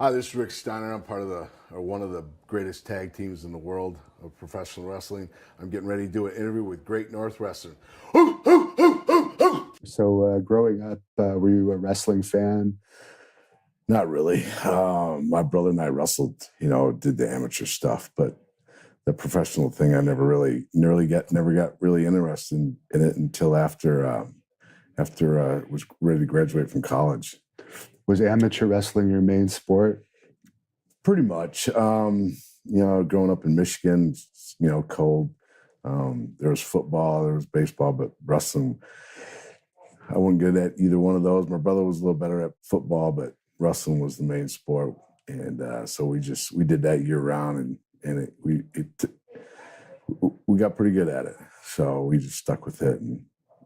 Hi, this is Rick Steiner. I'm part of one of the greatest tag teams in the world of professional wrestling. I'm getting ready to do an interview with Great North Wrestling. So, growing up, were you a wrestling fan? Not really. My brother and I wrestled, did the amateur stuff, but the professional thing, I never got really interested in it until after I was ready to graduate from college. Was amateur wrestling your main sport? Pretty much. Growing up in Michigan, cold. There was football, there was baseball, but wrestling, I wasn't good at either one of those. My brother was a little better at football, but wrestling was the main sport. And so we did that year round, and we got pretty good at it. So we just stuck with it,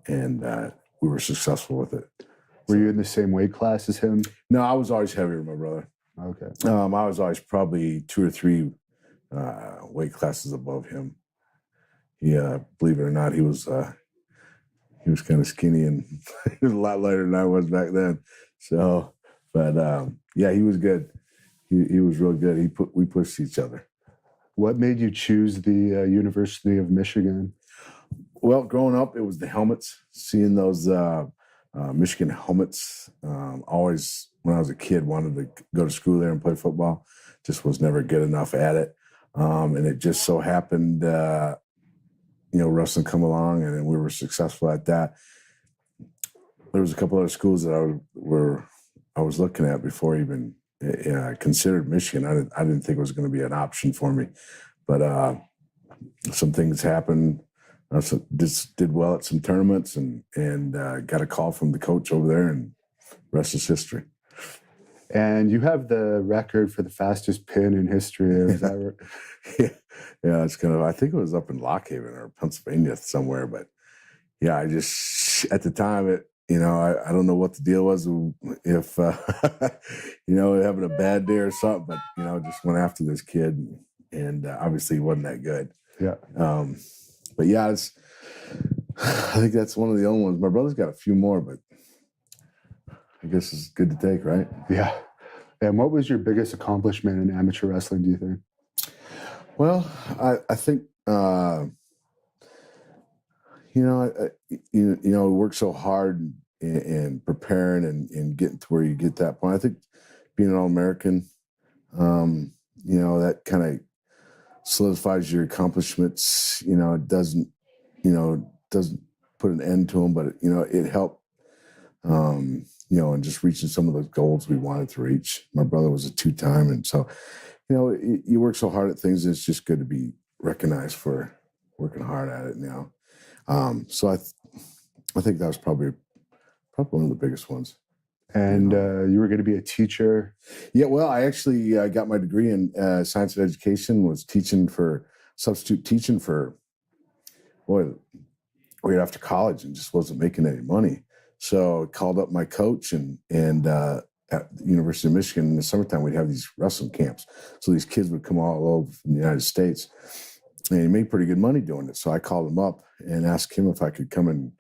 and we were successful with it. Were you in the same weight class as him? No, I was always heavier than my brother. Okay. I was always probably 2 or 3 weight classes above him. He, believe it or not, he was kind of skinny, and he was a lot lighter than I was back then. So, but yeah, he was good. He was real good. We pushed each other. What made you choose the University of Michigan? Well, growing up, it was the helmets. Seeing those Michigan helmets. Always, when I was a kid, wanted to go to school there and play football. Just was never good enough at it. And it just so happened, wrestling come along, and we were successful at that. There was a couple other schools that I was looking at before I even considered Michigan. I didn't think it was going to be an option for me, but some things happened. Just did well at some tournaments, and got a call from the coach over there, and rest is history. And you have the record for the fastest pin in history. Is that right? Yeah, it's kind of, I think it was up in Lock Haven or Pennsylvania somewhere, but yeah, I just, at the time, I don't know what the deal was, if, having a bad day or something, but, just went after this kid, and obviously he wasn't that good. Yeah. But yeah, I think that's one of the only ones. My brother's got a few more, but I guess it's good to take, right? Yeah. And what was your biggest accomplishment in amateur wrestling, do you think? Well, I think, work so hard and preparing and getting to where you get that point. I think being an All-American, that kind of solidifies your accomplishments. It doesn't put an end to them, but it helped, and just reaching some of those goals we wanted to reach. My brother was a 2-time, and so, you work so hard at things, and it's just good to be recognized for working hard at it now. So I think that was probably one of the biggest ones. And you were going to be a teacher? Yeah, well, I actually got my degree in science and education, was substitute teaching for, right after college, and just wasn't making any money. So I called up my coach, and at the University of Michigan in the summertime, we'd have these wrestling camps. So these kids would come all over from the United States, and he made pretty good money doing it. So I called him up and asked him if I could come and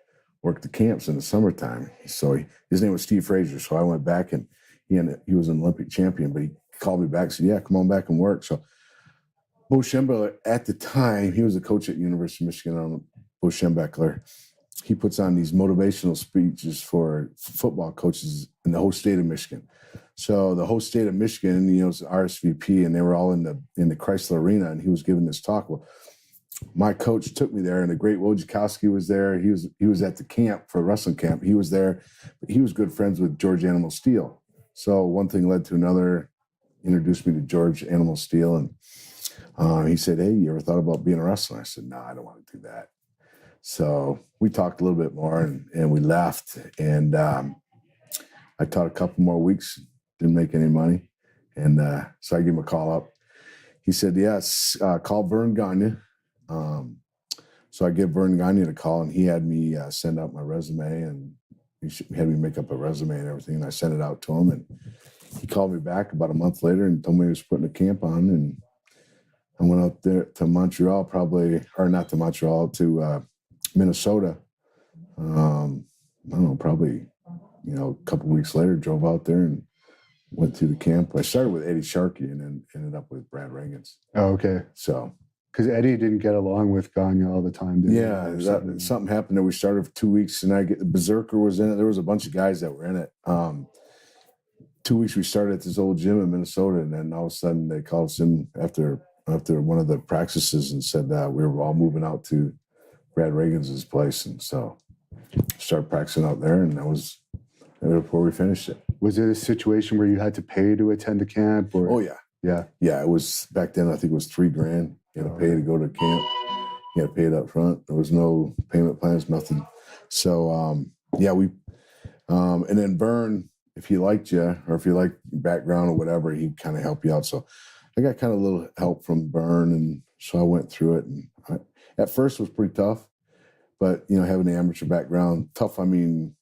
work the camps in the summertime. So his name was Steve Frazier. So I went back, and he was an Olympic champion, but he called me back and said, yeah, come on back and work. So Bo Schembechler, at the time, he was a coach at University of Michigan, Bo Schembechler. He puts on these motivational speeches for football coaches in the whole state of Michigan. So the whole state of Michigan, was RSVP, and they were all in the Chrysler Arena, and he was giving this talk. Well, my coach took me there, and the great Wojciechowski was there. He was at the camp for a wrestling camp. He was there, but he was good friends with George Animal Steel. So one thing led to another. Introduced me to George Animal Steel, and he said, "Hey, you ever thought about being a wrestler?" I said, "No, I don't want to do that." So we talked a little bit more, and we left. And I taught a couple more weeks, didn't make any money, and so I gave him a call up. He said, "Yes, call Vern Gagne." So I gave Vern Gagne a call, and he had me send out my resume, and he had me make up a resume and everything. And I sent it out to him, and he called me back about a month later and told me he was putting a camp on. And I went out there to Montreal, to Minnesota. I don't know, probably, a couple weeks later, drove out there and went through the camp. I started with Eddie Sharkey and then ended up with Brad Reagans. Oh, okay. So, because Eddie didn't get along with Gagne all the time, did he? yeah, Or something happened there. We started for 2 weeks, and the Berserker was in it. There was a bunch of guys that were in it. 2 weeks we started at this old gym in Minnesota, and then all of a sudden they called us in after one of the practices and said we were all moving out to Brad Reagans' place, and so started practicing out there, and that was before we finished it. Was it a situation where you had to pay to attend the camp? Or? Oh yeah. It was back then. I think it was $3,000. You had to pay to go to camp. You had to pay it up front. There was no payment plans, nothing. So we and then Vern, if he liked you or if you liked your background or whatever, he'd kind of help you out. So I got kind of a little help from Vern, and so I went through it. And at first it was pretty tough, but having the amateur background, tough. I mean,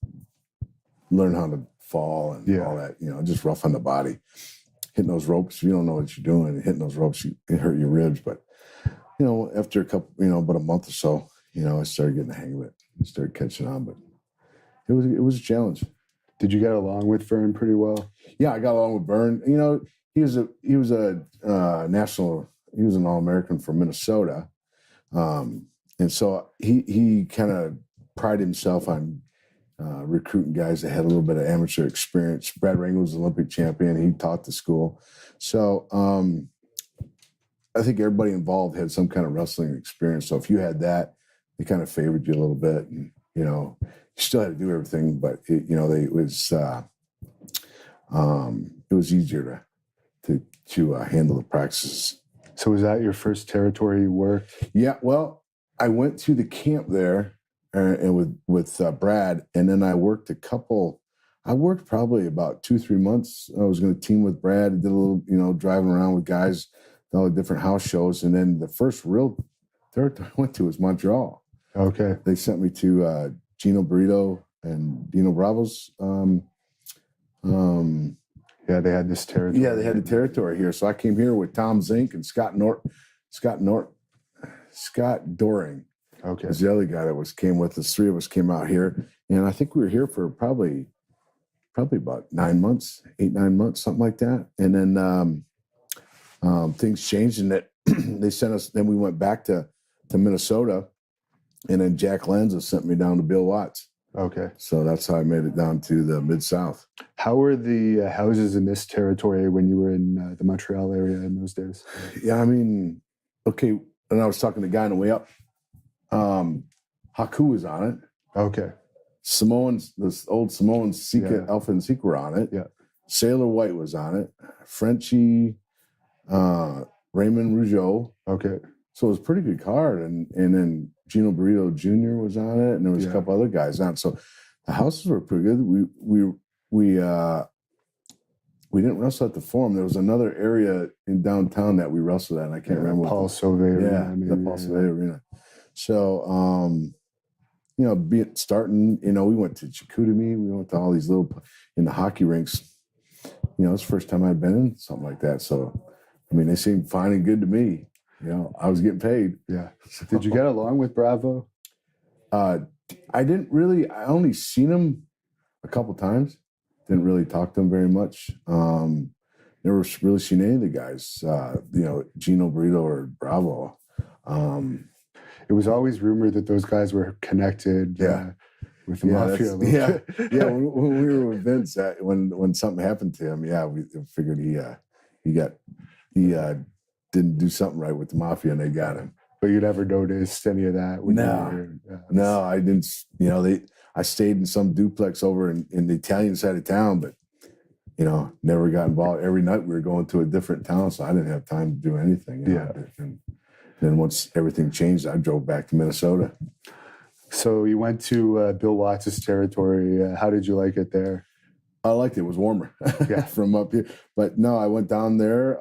learn how to fall and all that. Just rough on the body. Hitting those ropes, if you don't know what you're doing, hitting those ropes, it hurt your ribs. But after a couple, about a month or so, I started getting the hang of it. I started catching on, but it was a challenge. Did you get along with Vern pretty well? Yeah, I got along with Vern. He was a national. He was an All-American from Minnesota, and so he kind of prided himself on recruiting guys that had a little bit of amateur experience. Brad Ring was an Olympic champion. He taught the school, so I think everybody involved had some kind of wrestling experience. So if you had that, they kind of favored you a little bit, and you still had to do everything, but it was easier to handle the practices. So was that your first territory you worked? Yeah, well, I went to the camp there and with Brad, and then I worked I worked probably about 2-3 months. I was going to team with Brad. I did a little, driving around with guys, all the different house shows, and then the first real territory I went to was Montreal. Okay. They sent me to Gino Burrito and Dino Bravo's. They had this territory. Yeah, they had the territory here. So I came here with Tom Zink and Scott Doring. Okay. Was the other guy that came with us. 3 of us came out here, and I think we were here for probably about 9 months, 8-9 months, something like that. And then things changed, and that they sent us. Then we went back to Minnesota, and then Jack Lanza sent me down to Bill Watts. Okay. So that's how I made it down to the Mid-South. How were the houses in this territory when you were in the Montreal area in those days? Yeah, I mean, okay. And I was talking to the guy on the way up. Haku was on it. Okay. This old Samoan Sika, Alpha and Sika were on it. Yeah. Sailor White was on it. Frenchie, Raymond Rougeau. Okay. So it was a pretty good card. And then Gino Burrito Jr. was on it, and there was a couple other guys on it. So the houses were pretty good. We didn't wrestle at the Forum. There was another area in downtown that we wrestled at, and I can't remember. Paul Sauvé Arena. The Paul Sauvé Arena. So, starting, we went to Chicoutimi. We went to all these in the hockey rinks. It's the first time I'd been in something like that. So, I mean, they seemed fine and good to me. I was getting paid. Yeah. Did you get along with Bravo? I didn't really. I only seen him a couple times. Didn't really talk to him very much. Never really seen any of the guys. Gino Burrito or Bravo. It was always rumored that those guys were connected. With the mafia. When we were with Vince, when something happened to him, we figured he didn't do something right with the mafia, and they got him. But you never noticed any of that? No, I didn't. I stayed in some duplex over in the Italian side of town, but never got involved. Every night we were going to a different town, so I didn't have time to do anything. And then once everything changed, I drove back to Minnesota. So you went to Bill Watts' territory. How did you like it there? I liked it. It was warmer from up here. But no, I went down there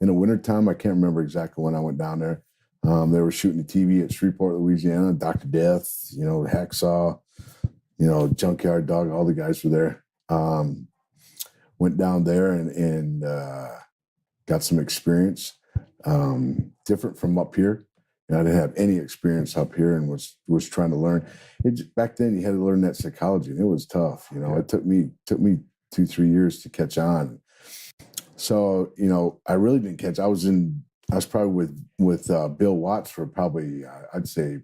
in the wintertime. I can't remember exactly when I went down there. They were shooting the TV at Shreveport, Louisiana. Dr. Death, Hacksaw, Junkyard Dog, all the guys were there. Went down there and got some experience. Different from up here. I didn't have any experience up here and was trying to learn. Back then, you had to learn that psychology, and it was tough. It took me 2-3 years to catch on. So, I really didn't catch. I was probably with Bill Watts for probably, I'd say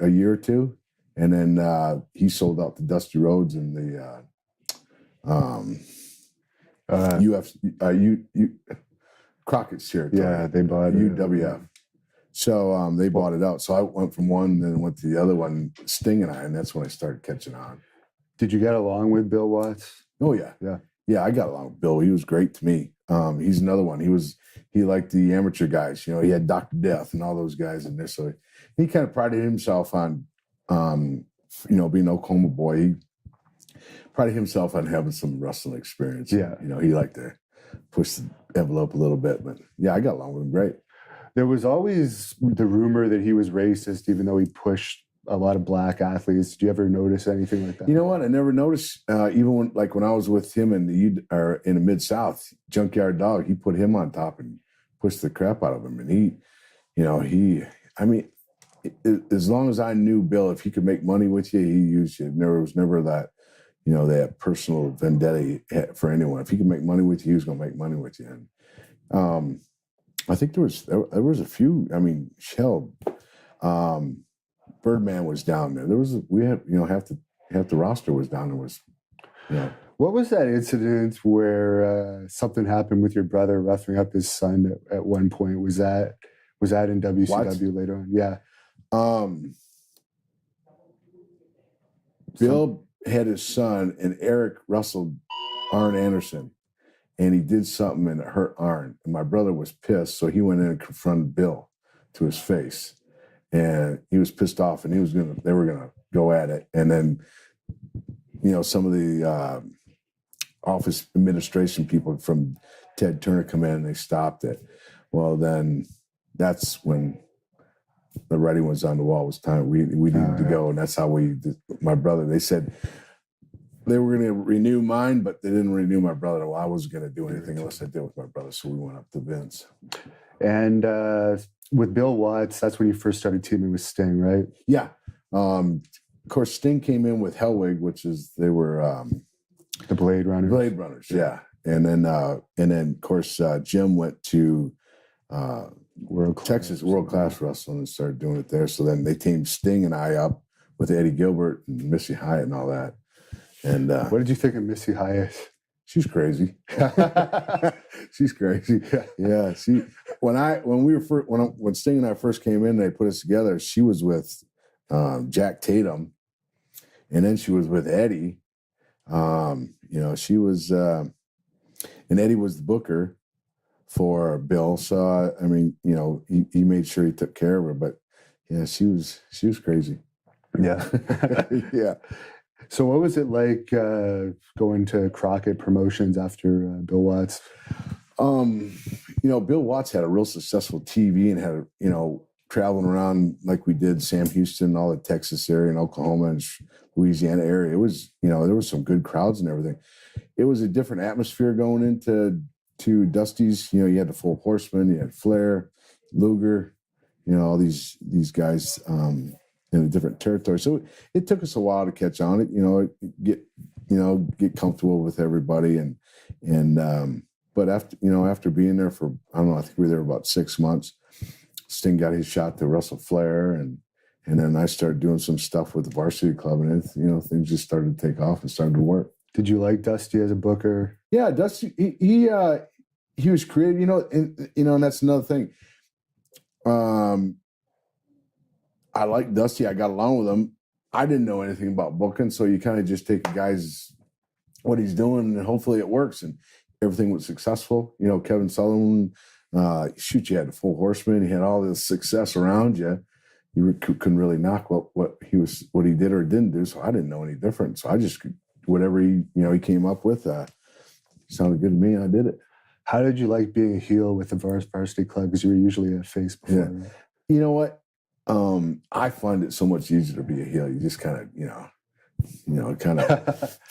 a year or two. And then he sold out to Dusty Rhodes in the Crockett's territory. Yeah, they bought UWF. So they bought it out. So I went from one, then went to the other one, Sting and I, and that's when I started catching on. Did you get along with Bill Watts? Oh yeah, yeah. Yeah, I got along with Bill. He was great to me. He's another one. He liked the amateur guys. He had Dr. Death and all those guys in there. So he kind of prided himself on, being an Oklahoma boy. He prided himself on having some wrestling experience. Yeah. He liked to push the envelope a little bit. But yeah, I got along with him great. There was always the rumor that he was racist, even though he pushed a lot of black athletes. Did you ever notice anything like that? You know what? I never noticed. Even when I was with him in the Mid-South, Junkyard Dog, he put him on top and pushed the crap out of him. And as long as I knew Bill, if he could make money with you, he used you. There was never that, that personal vendetta for anyone. If he could make money with you, he was going to make money with you. And I think there was a few. I mean, Shell. Birdman was down there. Half the roster was down there. What was that incident where something happened with your brother roughing up his son at one point? Was that in WCW what? Later on? Yeah. Bill had his son, and Eric wrestled Arn Anderson, and he did something and it hurt Arn. And my brother was pissed, so he went in and confronted Bill to his face. And he was pissed off, and they were gonna go at it. And then, some of the office administration people from Ted Turner come in and they stopped it. Well, then that's when the writing was on the wall. It was time we needed to go, and that's how my brother. They said they were going to renew mine, but they didn't renew my brother. Well, I wasn't going to do anything unless I did with my brother, so we went up to Vince. And with Bill Watts, that's when you first started teaming with Sting, right? Yeah. Of course, Sting came in with Hellwig, they were the Blade Runners. Blade Runners, yeah. And then of course, Jim went to Texas World Class Wrestling and started doing it there. So then they teamed Sting and I up with Eddie Gilbert and Missy Hyatt and all that. And what did you think of Missy Hyatt? She's crazy. She's crazy. Yeah. When Sting and I first came in, they put us together. She was with Jack Tatum, and then she was with Eddie. She was, and Eddie was the booker for Bill. So he made sure he took care of her. But yeah, she was crazy. Yeah. Yeah. So what was it like going to Crockett Promotions after Bill Watts? Bill Watts had a real successful TV and had, traveling around like we did, Sam Houston, all the Texas area and Oklahoma and Louisiana area. It was, there was some good crowds and everything. It was a different atmosphere going into Dusty's. You had the Full Horsemen, you had Flair, Luger, all these guys in a different territory. So it took us a while to catch on it, get comfortable with everybody. But after being there for, I don't know, I think we were there about 6 months, Sting got his shot to wrestle Flair, and then I started doing some stuff with the Varsity Club, and things just started to take off and started to work. Did you like Dusty as a booker? Yeah, Dusty, he was creative, and that's another thing. I like Dusty. I got along with him. I didn't know anything about booking, so you kind of just take a guy's what he's doing, and hopefully it works. And everything was successful. Kevin Sullivan, you had the Full Horseman. He had all this success around you. You couldn't really knock what he did or didn't do. So I didn't know any different. So I just whatever he came up with sounded good to me, and I did it. How did you like being a heel with the Varsity Club? Because you were usually a face before. Yeah. Right? You know what? I find it so much easier to be a heel. You just kind of,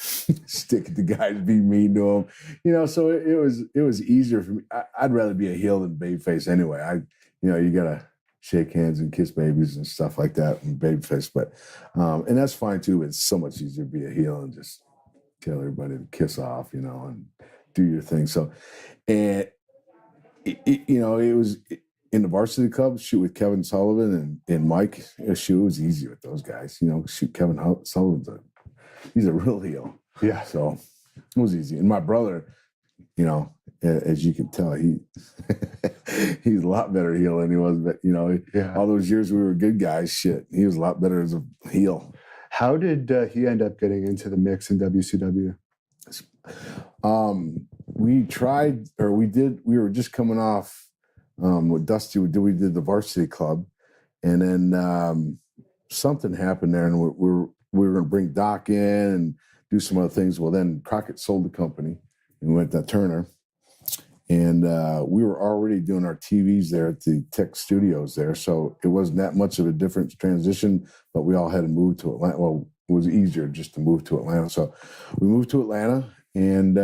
stick at the guys, be mean to them, So it was easier for me. I'd rather be a heel than babyface anyway. You gotta shake hands and kiss babies and stuff like that and babyface, but and that's fine too. It's so much easier to be a heel and just tell everybody to kiss off, and do your thing. So, and it was in the varsity club, shoot with Kevin Sullivan and Mike. Shoot, it was easy with those guys. Shoot, Kevin Sullivan's he's a real heel. Yeah. So it was easy. And my brother, as you can tell, he's a lot better heel than he was. But all those years we were good guys. Shit, he was a lot better as a heel. How did he end up getting into the mix in WCW? We tried, or we did. We were just coming off what Dusty would do. We did the varsity club, and then something happened there, and we were going to bring Doc in and do some other things. Well, then Crockett sold the company and went to Turner, and we were already doing our TVs there at the Tech Studios there, so it wasn't that much of a different transition. But we all had to move to Atlanta. Well, it was easier just to move to Atlanta, so we moved to Atlanta, and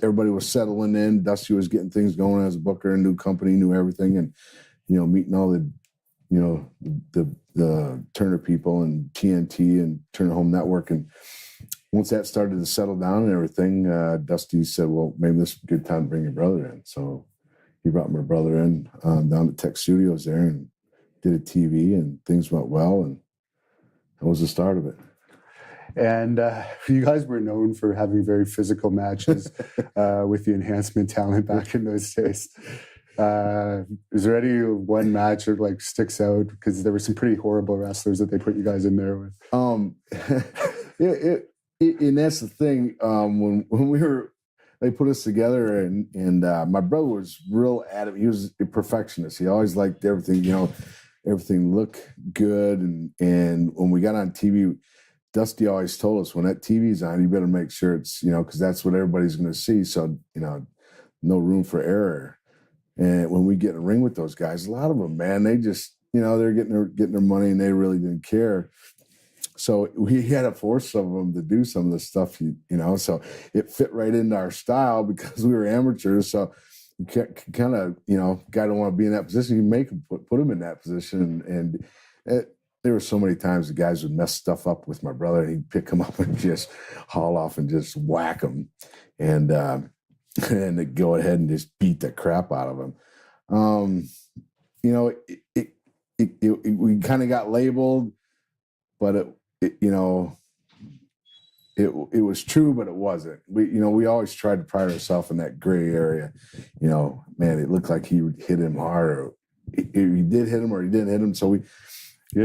everybody was settling in. Dusty was getting things going as a booker, new company, knew everything, and meeting all the the Turner people and TNT and Turner Home Network. And once that started to settle down and everything, Dusty said, well, maybe this is a good time to bring your brother in. So he brought my brother in down to Tech Studios there and did a TV, and things went well, and that was the start of it. And you guys were known for having very physical matches with the enhancement talent back in those days. Is there any one match that like sticks out? Because there were some pretty horrible wrestlers that they put you guys in there with. And that's the thing. When they put us together, and my brother was real adamant. He was a perfectionist. He always liked everything, everything looked good. And when we got on TV, Dusty always told us, when that TV's on, you better make sure it's, because that's what everybody's going to see. So, no room for error. And when we get in a ring with those guys, a lot of them, man, they just, they're getting their money, and they really didn't care. So we had to force some of them to do some of the stuff, so it fit right into our style because we were amateurs. So you kind of, guy don't want to be in that position. You make him put him in that position. And there were so many times the guys would mess stuff up with my brother, and he'd pick him up and just haul off and just whack him. And they'd go ahead and just beat the crap out of him. We kind of got labeled, but it was true, but it wasn't. We always tried to pride ourselves in that gray area. Man, it looked like he would hit him hard, or he did hit him, or he didn't hit him. So you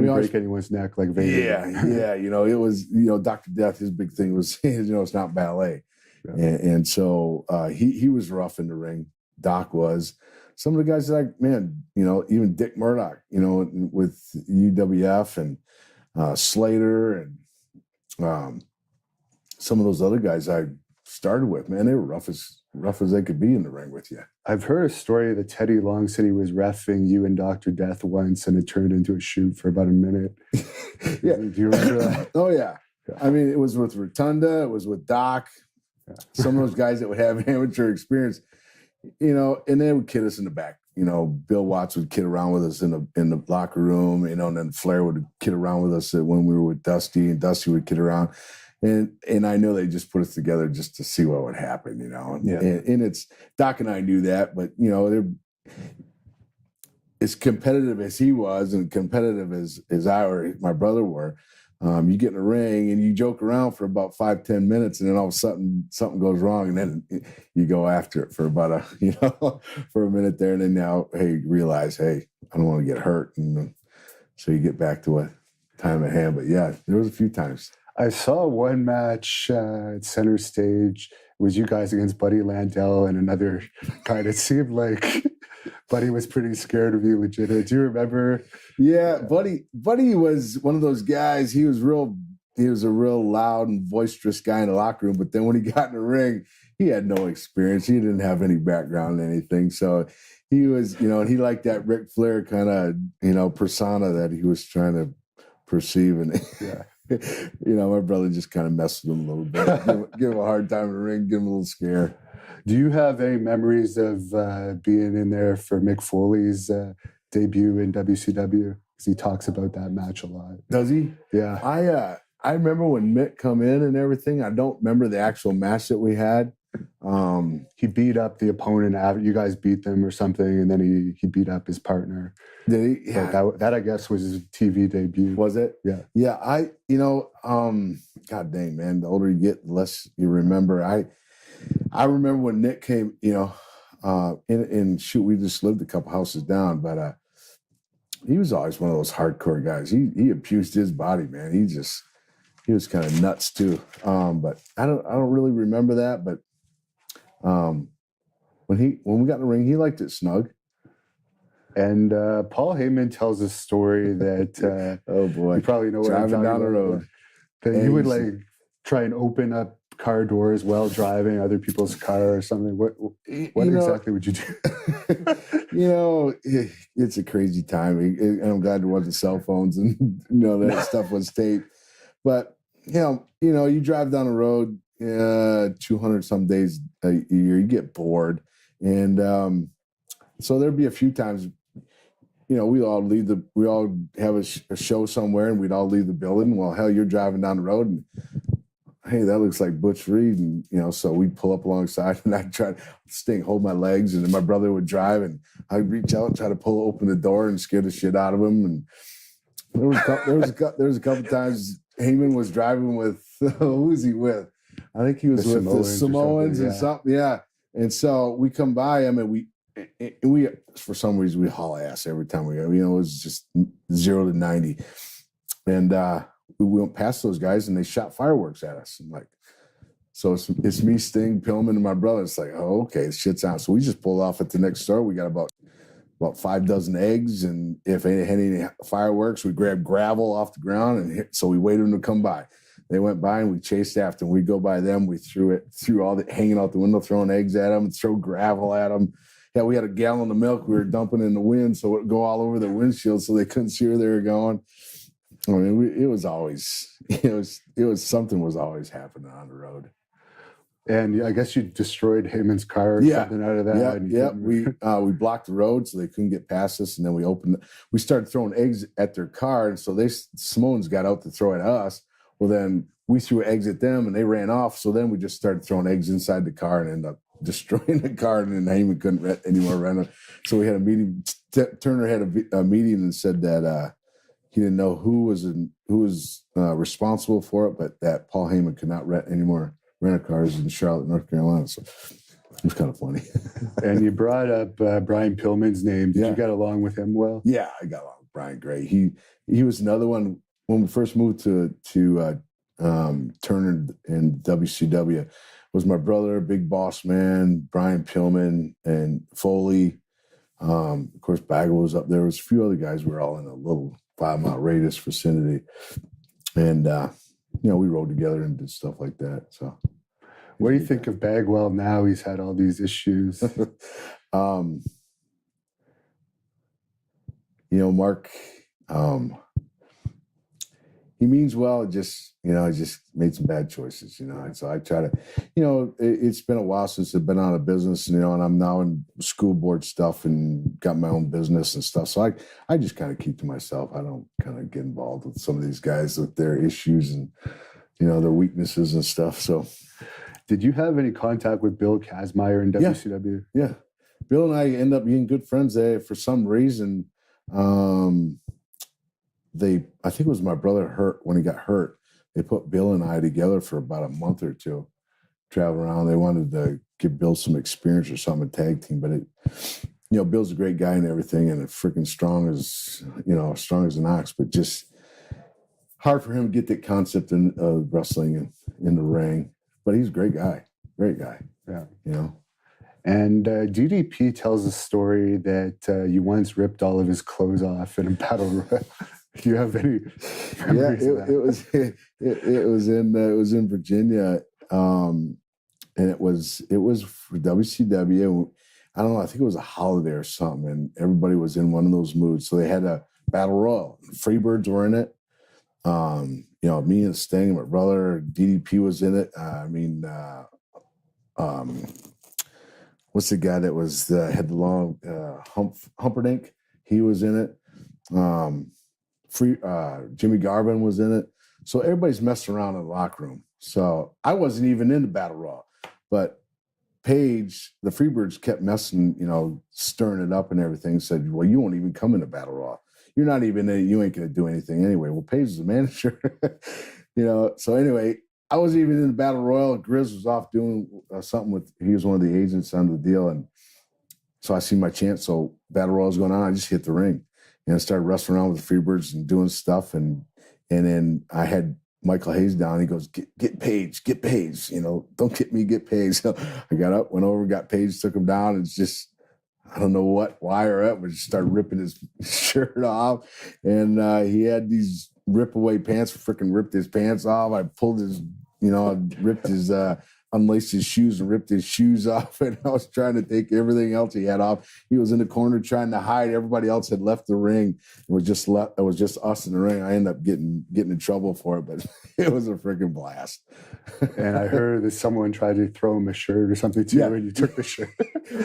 didn't break anyone's neck like Vader. Yeah. It was, Dr. Death, his big thing was, it's not ballet. Yeah. And so he was rough in the ring. Doc was. Some of the guys like, man, even Dick Murdoch, with UWF, and Slater, and some of those other guys I started with, man, they were rough as they could be in the ring with you. I've heard a story that Teddy Long said he was reffing you and Dr. Death once, and it turned into a shoot for about a minute. Yeah. Do you remember that? Oh, yeah. I mean, it was with Rotunda, it was with Doc, some of those guys that would have amateur experience, and they would kid us in the back. Bill Watts would kid around with us in the locker room, and then Flair would kid around with us when we were with Dusty, and Dusty would kid around. And I know they just put us together just to see what would happen, Yeah. And it's Doc and I knew that, but they're as competitive as he was, and competitive as I or my brother were. You get in a ring and you joke around for about 5-10 minutes, and then all of a sudden something goes wrong, and then you go after it for about for a minute there, and then now, hey, realize, hey, I don't want to get hurt, and so you get back to what time at hand. But yeah, there was a few times. I saw one match at Center Stage. It was you guys against Buddy Landell and another guy. It seemed like Buddy was pretty scared of you, legit. Do you remember? Yeah, Buddy was one of those guys. He was a real loud and boisterous guy in the locker room. But then when he got in the ring, he had no experience. He didn't have any background in anything. So he was, and he liked that Ric Flair kind of, persona that he was trying to perceive. And yeah. My brother just kind of messed with him a little bit. give him a hard time in the ring, give him a little scare. Do you have any memories of being in there for Mick Foley's debut in WCW? Because he talks about that match a lot. Does he? Yeah. I remember when Mick come in and everything. I don't remember the actual match that we had. He beat up the opponent after you guys beat them or something, and then he beat up his partner. Did he? Yeah. But that I guess was his TV debut. Was it? Yeah. Yeah. God dang, man, the older you get, the less you remember. I remember when Nick came, and shoot, we just lived a couple houses down, but he was always one of those hardcore guys. He abused his body, man. He was kind of nuts too. But I don't really remember that. But when we got in the ring, he liked it snug. And Paul Heyman tells a story that oh boy, you probably know what I'm driving talking down the about, road. that you would like try and open up car doors while driving other people's car or something. What exactly would you do? It's a crazy time, and I'm glad there wasn't cell phones and that stuff was taped. But you drive down the road 200 some days a year, you get bored, and so there'd be a few times. We all have a show somewhere, and we'd all leave the building. Well, hell, you're driving down the road, and hey, that looks like Butch Reed, and so we'd pull up alongside, and I'd try to hold my legs, and then my brother would drive, and I'd reach out, and try to open the door, and scare the shit out of him. And there was a couple times Heyman was driving with who was he with? I think he was with the Samoans or something, yeah. And so we come by him, and we for some reason we haul ass every time we go. It was just 0 to 90, and we went past those guys, and they shot fireworks at us. I'm like, so it's me, Sting, Pillman, and my brother. It's like, oh, okay, shit's out. So we just pulled off at the next store. We got about 5 eggs, and if they had any fireworks, we grabbed gravel off the ground, and so we waited them to come by. They went by, and we chased after them. We'd go by them. We threw all the hanging out the window, throwing eggs at them, and throw gravel at them. Yeah, we had a gallon of milk we were dumping in the wind, so it would go all over the windshield, so they couldn't see where they were going. I mean, it was something was always happening on the road. And I guess you destroyed Heyman's car or something out of that. Yeah. We blocked the road so they couldn't get past us, and then we started throwing eggs at their car, and so Samoans got out to throw at us. Well, then we threw eggs at them, and they ran off. So then we just started throwing eggs inside the car and ended up destroying the car, and then Heyman couldn't rent anymore. So we had a meeting. Turner had a meeting and said that he didn't know who was responsible for it, but that Paul Heyman could not rent any more rent-a-cars in Charlotte, North Carolina. So it was kind of funny. And you brought up Brian Pillman's name. Did you get along with him well? Yeah, I got along with Brian great. He was another one when we first moved to Turner and WCW. Was my brother, Big Boss Man, Brian Pillman, and Foley. Of course, Bagwell was up there. There was a few other guys. We were all in a little 5-mile radius vicinity, and we rode together and did stuff like that. So, what do you think of Bagwell now? He's had all these issues. Mark. He means well. Just made some bad choices. And so I try to, it's been a while since I've been out of business. And I'm now in school board stuff and got my own business and stuff. So I just kind of keep to myself. I don't kind of get involved with some of these guys with their issues and their weaknesses and stuff. So, did you have any contact with Bill Kazmaier in WCW? Yeah, Bill and I end up being good friends there for some reason. I think it was my brother when he got hurt. They put Bill and I together for about a month or two, travel around. They wanted to give Bill some experience or something, a tag team. But Bill's a great guy and everything, and freaking strong as an ox. But just hard for him to get that concept of wrestling in the ring. But he's a great guy. Yeah. And DDP tells a story that you once ripped all of his clothes off in a battle royal. Do you have any? It was in Virginia, and it was for WCW. I don't know. I think it was a holiday or something, and everybody was in one of those moods. So they had a battle royal. Freebirds were in it. Me and Sting, my brother, DDP was in it. What's the guy that had the long Humperdinck? He was in it. Jimmy Garvin was in it. So everybody's messing around in the locker room. So I wasn't even in the battle royal, but Paige, the Freebirds kept messing, stirring it up and everything. Said, well, you won't even come in the battle royal. You're not even in it. You ain't going to do anything anyway. Well, Paige is the manager, So anyway, I wasn't even in the battle royal. Grizz was off doing something he was one of the agents on the deal. And so I see my chance. So battle royal's going on. I just hit the ring and I started wrestling around with the Freebirds and doing stuff. And then I had Michael Hayes down. He goes, get Paige, don't get me, get Paige. So I got up, went over, got Paige, took him down. And it's just, I don't know why or what, but just started ripping his shirt off. And he had these rip away pants, freaking ripped his pants off. I pulled his, ripped his, unlaced his shoes and ripped his shoes off. And I was trying to take everything else he had off. He was in the corner trying to hide. Everybody else had left the ring. It was just us in the ring. I ended up getting in trouble for it, but it was a freaking blast. And I heard that someone tried to throw him a shirt or something too, and you took the shirt.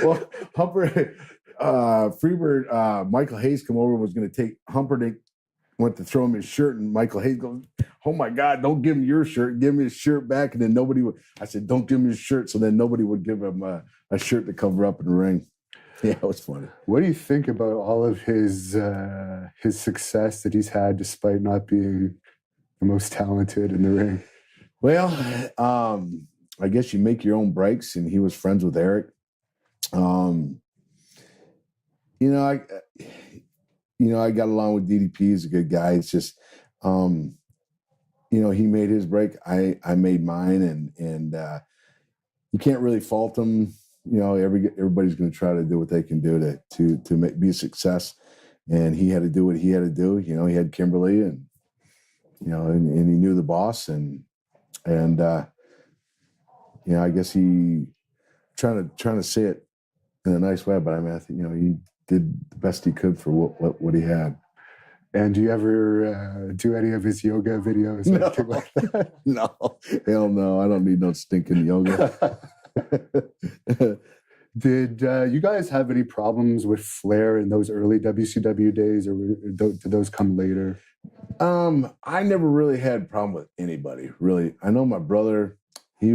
Well, Humper, Freebird, Michael Hayes come over, was going to take Humperdinck, went to throw him his shirt, and Michael Hayes goes, oh my God, don't give him your shirt, give him his shirt back. And then I said, don't give him his shirt. So then nobody would give him a shirt to cover up in the ring. Yeah, it was funny. What do you think about all of his success that he's had despite not being the most talented in the ring? Well, I guess you make your own breaks, and he was friends with Eric. I got along with DDP. He's a good guy. It's just, he made his break. I made mine, and you can't really fault him. Everybody's going to try to do what they can do to be a success. And he had to do what he had to do. He had Kimberly, and and he knew the boss, and I guess he trying to say it in a nice way, but I mean, I think he did the best he could for what he had. And do you ever do any of his yoga videos or anything like that? No, hell no. I don't need no stinking yoga. Did you guys have any problems with Flair in those early WCW days, or did those come later? I never really had a problem with anybody, really. I know my brother, he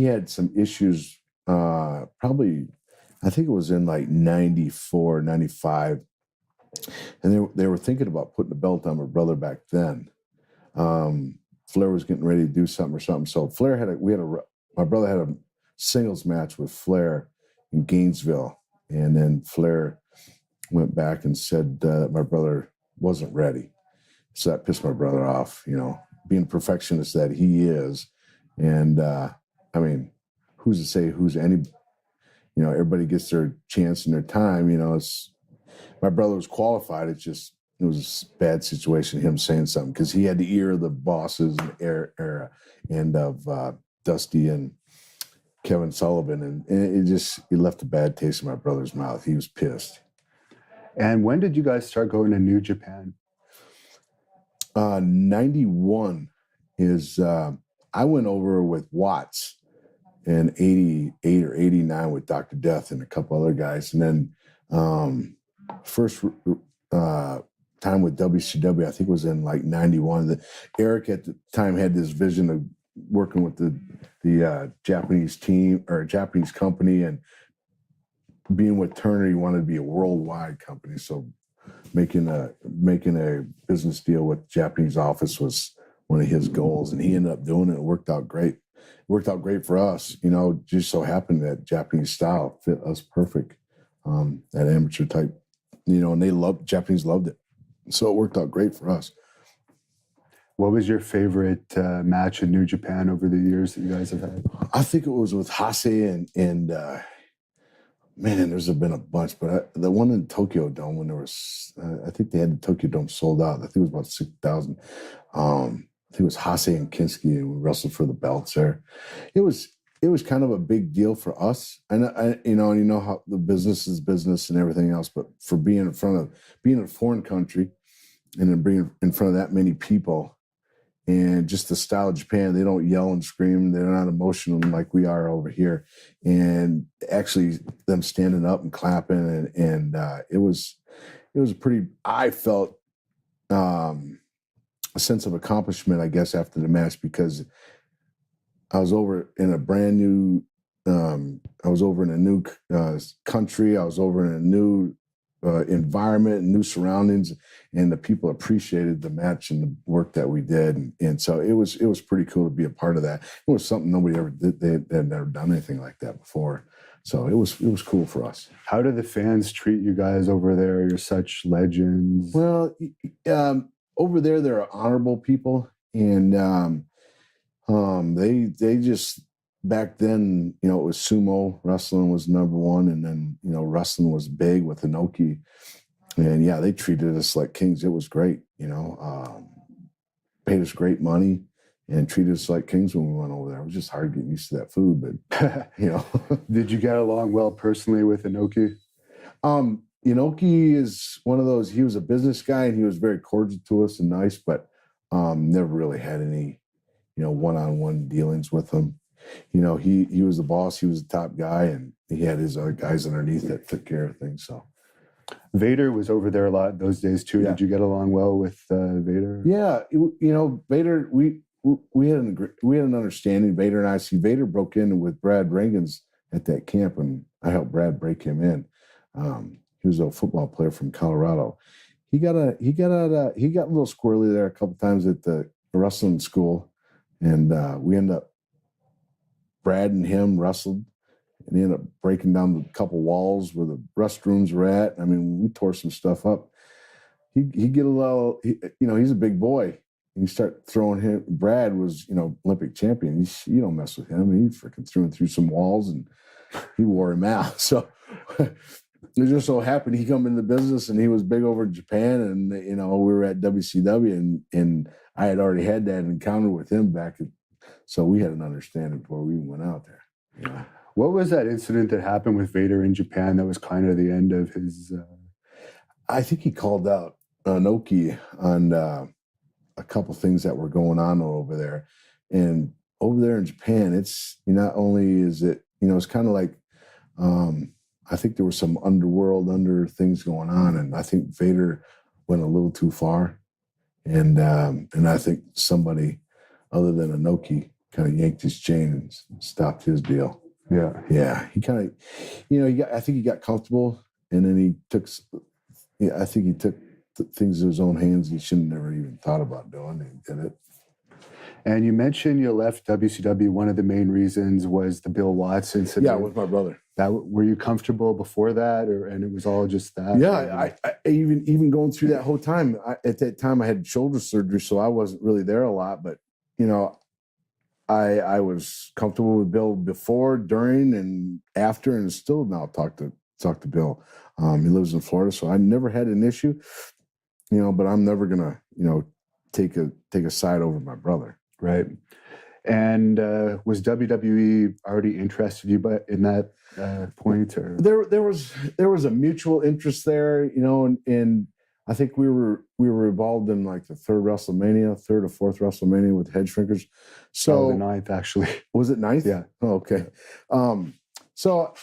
had some issues, probably, I think it was in like 94, 95. And they were thinking about putting the belt on my brother back then. Flair was getting ready to do something or something. So Flair my brother had a singles match with Flair in Gainesville. And then Flair went back and said my brother wasn't ready. So that pissed my brother off, being a perfectionist that he is. And I mean, who's to say everybody gets their chance and their time, my brother was qualified. It was a bad situation, him saying something, because he had the ear of the bosses era and of Dusty and Kevin Sullivan. And it left a bad taste in my brother's mouth. He was pissed. And when did you guys start going to New Japan? 91 is, I went over with Watts in 88 or 89 with Dr. Death and a couple other guys. And then first time with WCW, I think it was in like 91. Eric at the time had this vision of working with the Japanese team or Japanese company, and being with Turner, he wanted to be a worldwide company. So making a business deal with the Japanese office was one of his goals, and he ended up doing it. It worked out great. It worked out great for us. Just so happened that Japanese style fit us perfect. That amateur type, and Japanese loved it. So it worked out great for us. What was your favorite match in New Japan over the years that you guys have had? I think it was with Hase and man, there's been a bunch, but the one in Tokyo Dome, when there was, I think they had the Tokyo Dome sold out. I think it was about 6,000. I think it was Hase and Kinski, and we wrestled for the belts there. It was kind of a big deal for us. And how the business is business and everything else, but for being in a foreign country and then being in front of that many people, and just the style of Japan, they don't yell and scream. They're not emotional like we are over here. And actually them standing up and clapping, and it was a pretty, I felt, sense of accomplishment, I guess, after the match, because I was over in a brand new, I was over in a new country. I was over in a new environment, new surroundings, and the people appreciated the match and the work that we did. And so it was pretty cool to be a part of that. It was something nobody ever did. They had never done anything like that before. So it was cool for us. How do the fans treat you guys over there? You're such legends. Well, over there, they're honorable people, and they just, back then, you know, it was sumo wrestling was number one, and then, you know, wrestling was big with Inoki, and yeah, they treated us like kings. It was great, you know, paid us great money and treated us like kings when we went over there. It was just hard getting used to that food, but you know. Did you get along well personally with Inoki? Inoki is one of those. He was a business guy, and he was very cordial to us and nice, but never really had any, you know, one-on-one dealings with him. You know, he was the boss. He was the top guy, and he had his other guys underneath that took care of things. So Vader was over there a lot those days too. Yeah. Did you get along well with Vader? yeah, you know, Vader. We had an understanding. Vader and I. See, Vader broke in with Brad Reagan's at that camp, and I helped Brad break him in. He was a football player from Colorado. He got a little squirrely there a couple times at the wrestling school, and we ended up, Brad and him wrestled, and he ended up breaking down a couple walls where the restrooms were at. I mean, we tore some stuff up. He get a little, you know, he's a big boy. And you start throwing him. Brad was, you know, Olympic champion. You don't mess with him. He freaking threw him through some walls, and he wore him out. So it just so happened he come into the business, and he was big over in Japan, and you know, we were at WCW, and I had already had that encounter with him back at, so we had an understanding before we even went out there. You know? What was that incident that happened with Vader in Japan that was kind of the end of his? I think he called out Inoki on a couple things that were going on over there, and over there in Japan, it's not only is it, you know, it's kind of like, I think there was some under things going on, and I think Vader went a little too far, and I think somebody other than Inoki kind of yanked his chain and stopped his deal. Yeah. He kind of, you know, I think he got comfortable, and then he took. Yeah, I think he took things in his own hands he shouldn't have never even thought about doing. He did it. And you mentioned you left WCW. One of the main reasons was the Bill Watts incident. Yeah, with my brother. Were you comfortable before that, and it was all just that? Yeah, I even going through that whole time. At that time, I had shoulder surgery, so I wasn't really there a lot. But you know, I was comfortable with Bill before, during, and after, and still now talk to Bill. He lives in Florida, so I never had an issue. You know, but I'm never gonna, you know, take a side over my brother. Right. And was WWE already interested in you in that point? Or There was a mutual interest there, you know, and I think we were involved in like the third or fourth WrestleMania with Head Shrinkers. So the ninth, actually. Was it ninth? Yeah. Oh, okay. So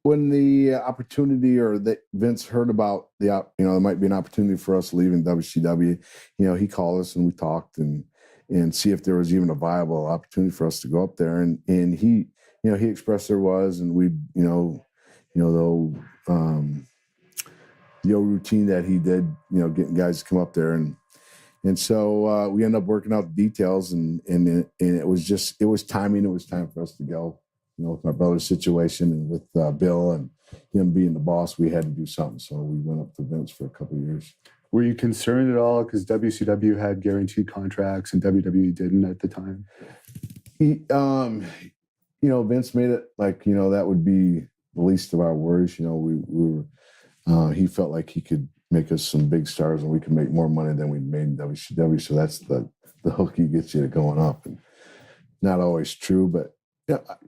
when the opportunity, or that Vince heard about you know, there might be an opportunity for us leaving WCW, you know, he called us and we talked and see if there was even a viable opportunity for us to go up there. And he, you know, he expressed there was, and we, the old routine that he did, you know, getting guys to come up there. And so we ended up working out the details, and it was timing. It was time for us to go. You know, with my brother's situation and with Bill and him being the boss, we had to do something. So we went up to Vince for a couple of years. Were you concerned at all because WCW had guaranteed contracts and WWE didn't at the time? He, you know, Vince made it like, you know, that would be the least of our worries. You know, we were, he felt like he could make us some big stars and we could make more money than we made in WCW. So that's the hook he gets you to going up. And not always true, but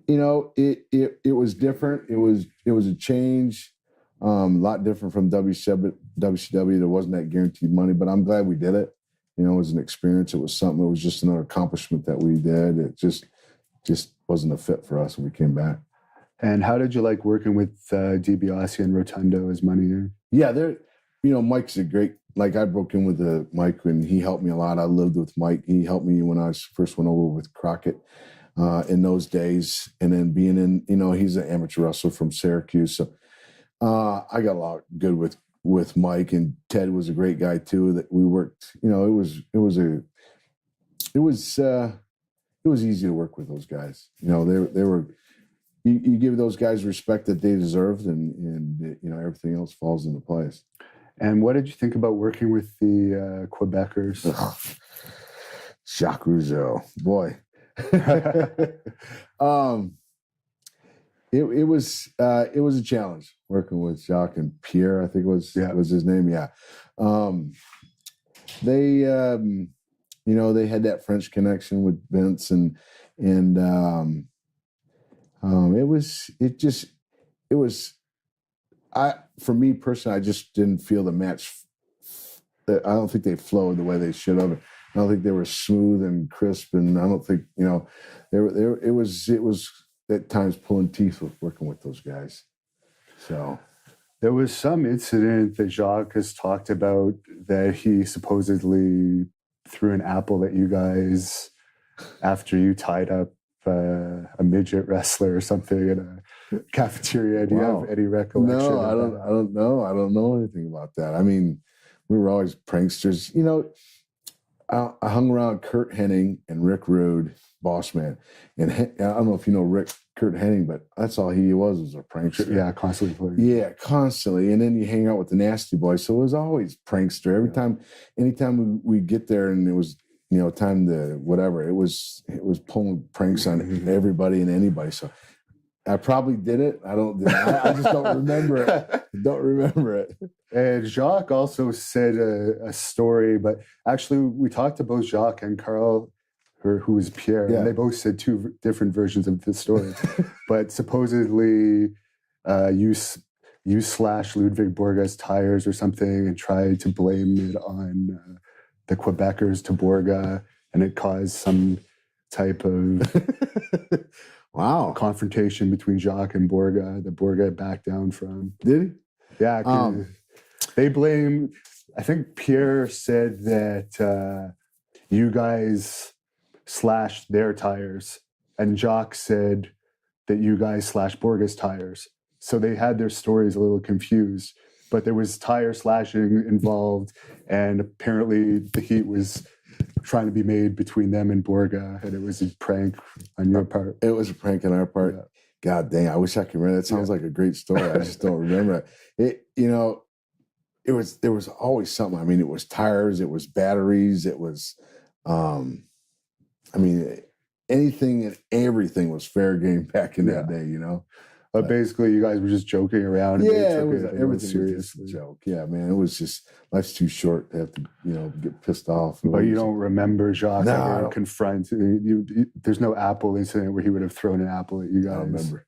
you know, it was different. It was a change, a lot different from WCW. There wasn't that guaranteed money, but I'm glad we did it. You know, it was an experience. It was something. It was just another accomplishment that we did. It just wasn't a fit for us when we came back. And how did you like working with DiBiase and Rotundo as Money Inc.? Yeah, they're, you know, Mike's a great like I broke in with Mike, and he helped me a lot. I lived with Mike. He helped me when I first went over with Crockett in those days. And then being in, he's an amateur wrestler from Syracuse. So I got a lot good with Mike, and Ted was a great guy too. That we worked, it was easy to work with those guys. They were. You give those guys respect that they deserved, and everything else falls into place. And what did you think about working with the Quebecers? Jacques Rougeau, boy. It was a challenge working with Jacques and Pierre. I think was his name. Yeah, they had that French connection with Vince, and for me personally, I just didn't feel the match. I don't think they flowed the way they should have. I don't think they were smooth and crisp, and I don't think it was at times pulling teeth with working with those guys. So there was some incident that Jacques has talked about that he supposedly threw an apple at you guys after you tied up a midget wrestler or something in a cafeteria. Do you have any recollection? No, I don't know. I don't know anything about that. I mean, we were always pranksters. I hung around Kurt Hennig and Rick Rude, boss man. And I don't know if you know Kurt Hennig, but that's all he was a prankster. Yeah, constantly playing. Yeah, constantly. And then you hang out with the Nasty Boys. So it was always prankster. Anytime we get there and it was, time to whatever, it was pulling pranks on everybody and anybody. So I probably did it. I just don't remember it. Don't remember it. And Jacques also said a story, but actually we talked to both Jacques and Carl, who was Pierre, and they both said two different versions of the story. But supposedly you slashed Ludwig Borga's tires or something and tried to blame it on the Quebecers to Borga, and it caused some type of confrontation between Jacques and Borga that Borga backed down from. Did he? Yeah. They blame, I think Pierre said that you guys slashed their tires, and Jacques said that you guys slashed Borga's tires. So they had their stories a little confused, but there was tire slashing involved, and apparently the heat was trying to be made between them and Borga, and it was a prank on your part. It was a prank on our part. Yeah. God dang, I wish I could remember. That sounds like a great story. I just don't remember it. There was always something. I mean, it was tires, it was batteries, it was anything and everything was fair game back in that day, But basically, you guys were just joking around. And everything was seriously a joke. Yeah, man, it was just life's too short to have to, get pissed off. But you don't remember Jacques ever confront? There's no apple incident where he would have thrown an apple at you guys. I don't remember.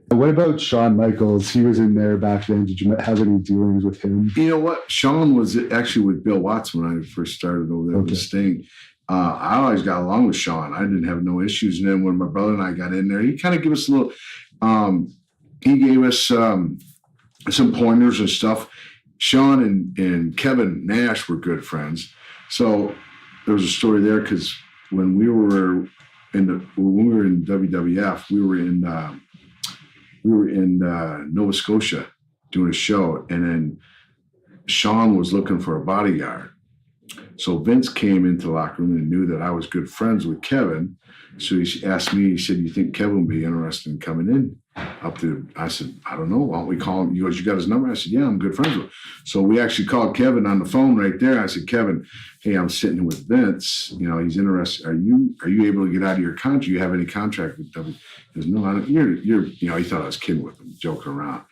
What about Shawn Michaels? He was in there back then. Did you have any dealings with him? You know what? Shawn was actually with Bill Watts when I first started over there with Sting. I always got along with Shawn. I didn't have no issues. And then when my brother and I got in there, he kind of gave us a little, he gave us some pointers and stuff. Shawn and Kevin Nash were good friends. So there was a story there because when we were in WWF, we were in Nova Scotia doing a show, and then Shawn was looking for a bodyguard. So Vince came into the locker room and knew that I was good friends with Kevin. So he asked me, he said, "You think Kevin would be interested in coming in up to?" I said, "I don't know. Why don't we call him?" He goes, "You got his number?" I said, "Yeah, I'm good friends with him." So we actually called Kevin on the phone right there. I said, "Kevin, hey, I'm sitting with Vince. He's interested. Are you able to get out of your contract? Do you have any contract with W?" He goes, "No, I don't." He thought I was kidding with him, joking around.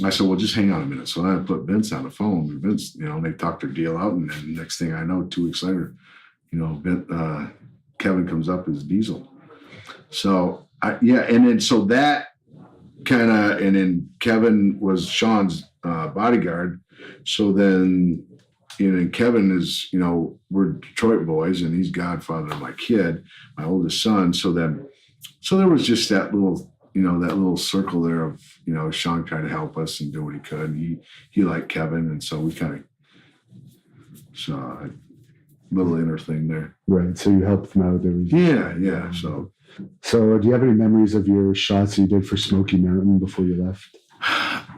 I said, "Well, just hang on a minute." So then I put Vince on the phone. And Vince, they talked their deal out, and then next thing I know, 2 weeks later, Kevin comes up as Diesel. So and then Kevin was Shawn's bodyguard. So then, Kevin is, we're Detroit boys, and he's godfather of my kid, my oldest son. So there was just that little that little circle there of, Sean tried to help us and do what he could. And he liked Kevin. And so we kind of saw a little inner thing there. Right. So you helped them out. Yeah. So do you have any memories of your shots you did for Smoky Mountain before you left?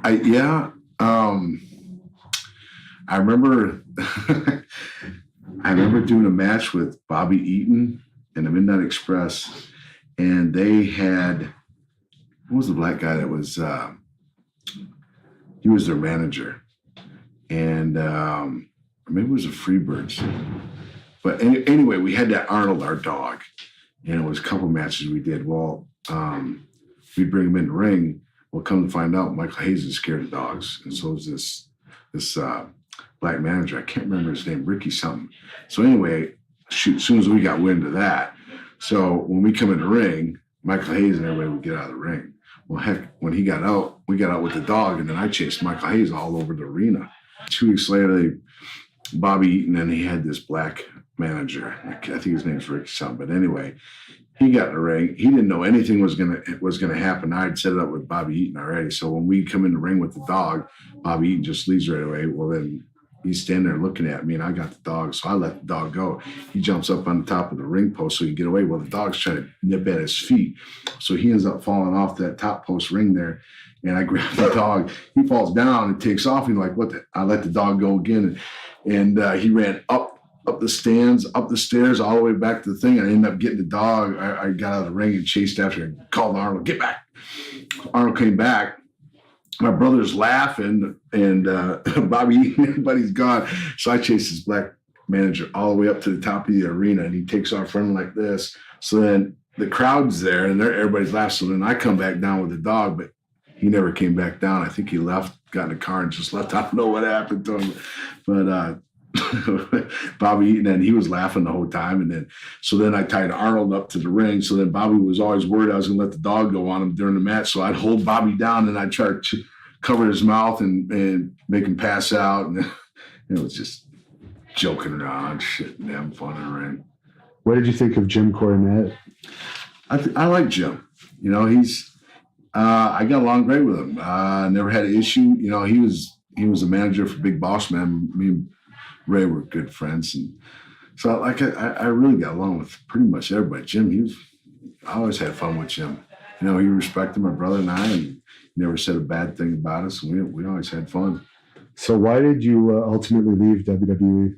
I remember I remember doing a match with Bobby Eaton and the Midnight Express, and they had, what was the black guy that was, he was their manager, and maybe it was the Freebirds. But anyway, we had that Arnold, our dog, and it was a couple matches we did. Well, we'd bring him in the ring. Well, come to find out, Michael Hayes is scared of dogs, and so is this black manager. I can't remember his name, Ricky something. So anyway, as soon as we got wind of that, so when we come in the ring, Michael Hayes and everybody would get out of the ring. Well, heck, when he got out, we got out with the dog, and then I chased Michael Hayes all over the arena. 2 weeks later, Bobby Eaton, and he had this black manager. I think his name's Ricky something. But anyway, he got in the ring. He didn't know anything was gonna happen. I'd set it up with Bobby Eaton already. So when we come in the ring with the dog, Bobby Eaton just leaves right away. Well, then he's standing there looking at me, and I got the dog, so I let the dog go. He jumps up on the top of the ring post so he can get away. Well, the dog's trying to nip at his feet, so he ends up falling off that top post ring there. And I grab the dog. He falls down and takes off. He's like, "What?" I let the dog go again, and he ran up the stands, up the stairs, all the way back to the thing. I ended up getting the dog. I got out of the ring and chased after him. Called Arnold, "Get back!" Arnold came back. My brother's laughing, and Bobby, everybody's gone. So I chased this black manager all the way up to the top of the arena, and he takes off running like this. So then the crowd's there, and everybody's laughing. So then I come back down with the dog, but he never came back down. I think he left, got in the car, and just left. I don't know what happened to him. But Bobby Eaton, and he was laughing the whole time. And then I tied Arnold up to the ring. So then Bobby was always worried I was going to let the dog go on him during the match. So I'd hold Bobby down, and I'd try to cover his mouth and make him pass out. And it was just joking around, shit, and having fun in the ring. What did you think of Jim Cornette? I like Jim. He's I got along great with him. Never had an issue. He was a manager for Big Boss Man. Me and Ray were good friends, and so I really got along with pretty much everybody. Jim, I always had fun with Jim. He respected my brother and I, and he never said a bad thing about us. And we always had fun. So why did you ultimately leave WWE?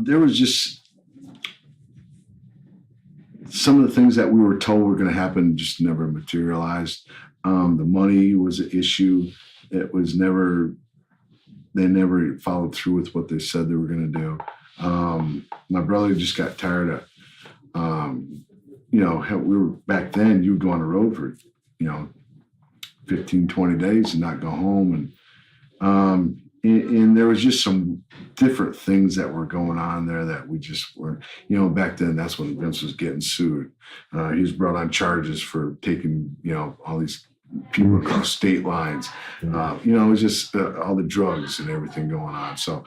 There was just some of the things that we were told were going to happen just never materialized. The money was an issue. It was never. They never followed through with what they said they were going to do. My brother just got tired of, we were back then, you would go on the road for, 15, 20 days and not go home. And there was just some different things that were going on there that we just weren't, back then, that's when Vince was getting sued. He was brought on charges for taking, all these people across state lines. It was just all the drugs and everything going on. So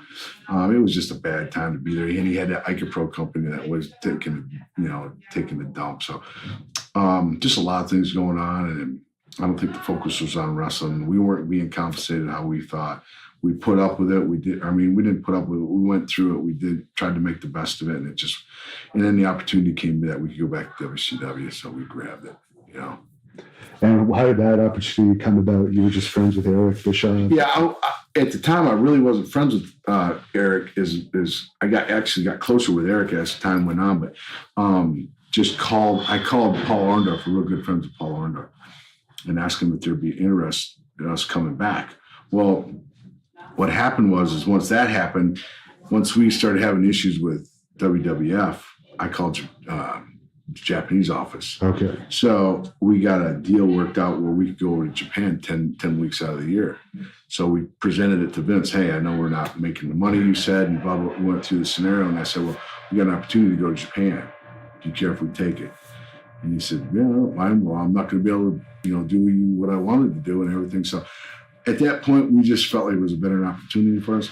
it was just a bad time to be there. And he had that ICA company that was taking the dump. So just a lot of things going on. And I don't think the focus was on wrestling. We weren't being compensated how we thought. We put up with it. We didn't put up with it. We went through it. Tried to make the best of it. And then the opportunity came that we could go back to WCW. So we grabbed it, And how did that opportunity come about? You were just friends with Eric Bischoff? Yeah, at the time, I really wasn't friends with Eric. I got closer with Eric as time went on, but I called Paul Orndorff, we're real good friends with Paul Orndorff, and asked him if there'd be interest in us coming back. Well, what happened was once that happened, once we started having issues with WWF, I called Japanese office. Okay. So we got a deal worked out where we could go over to Japan 10 weeks out of the year. So we presented it to Vince. Hey, I know we're not making the money you said, and blah, blah. We went through the scenario, and I said, well, we got an opportunity to go to Japan. Do you care if we take it? And he said, yeah, I don't mind. Well, I'm not going to be able to, do what I wanted to do and everything. So at that point, we just felt like it was a better opportunity for us.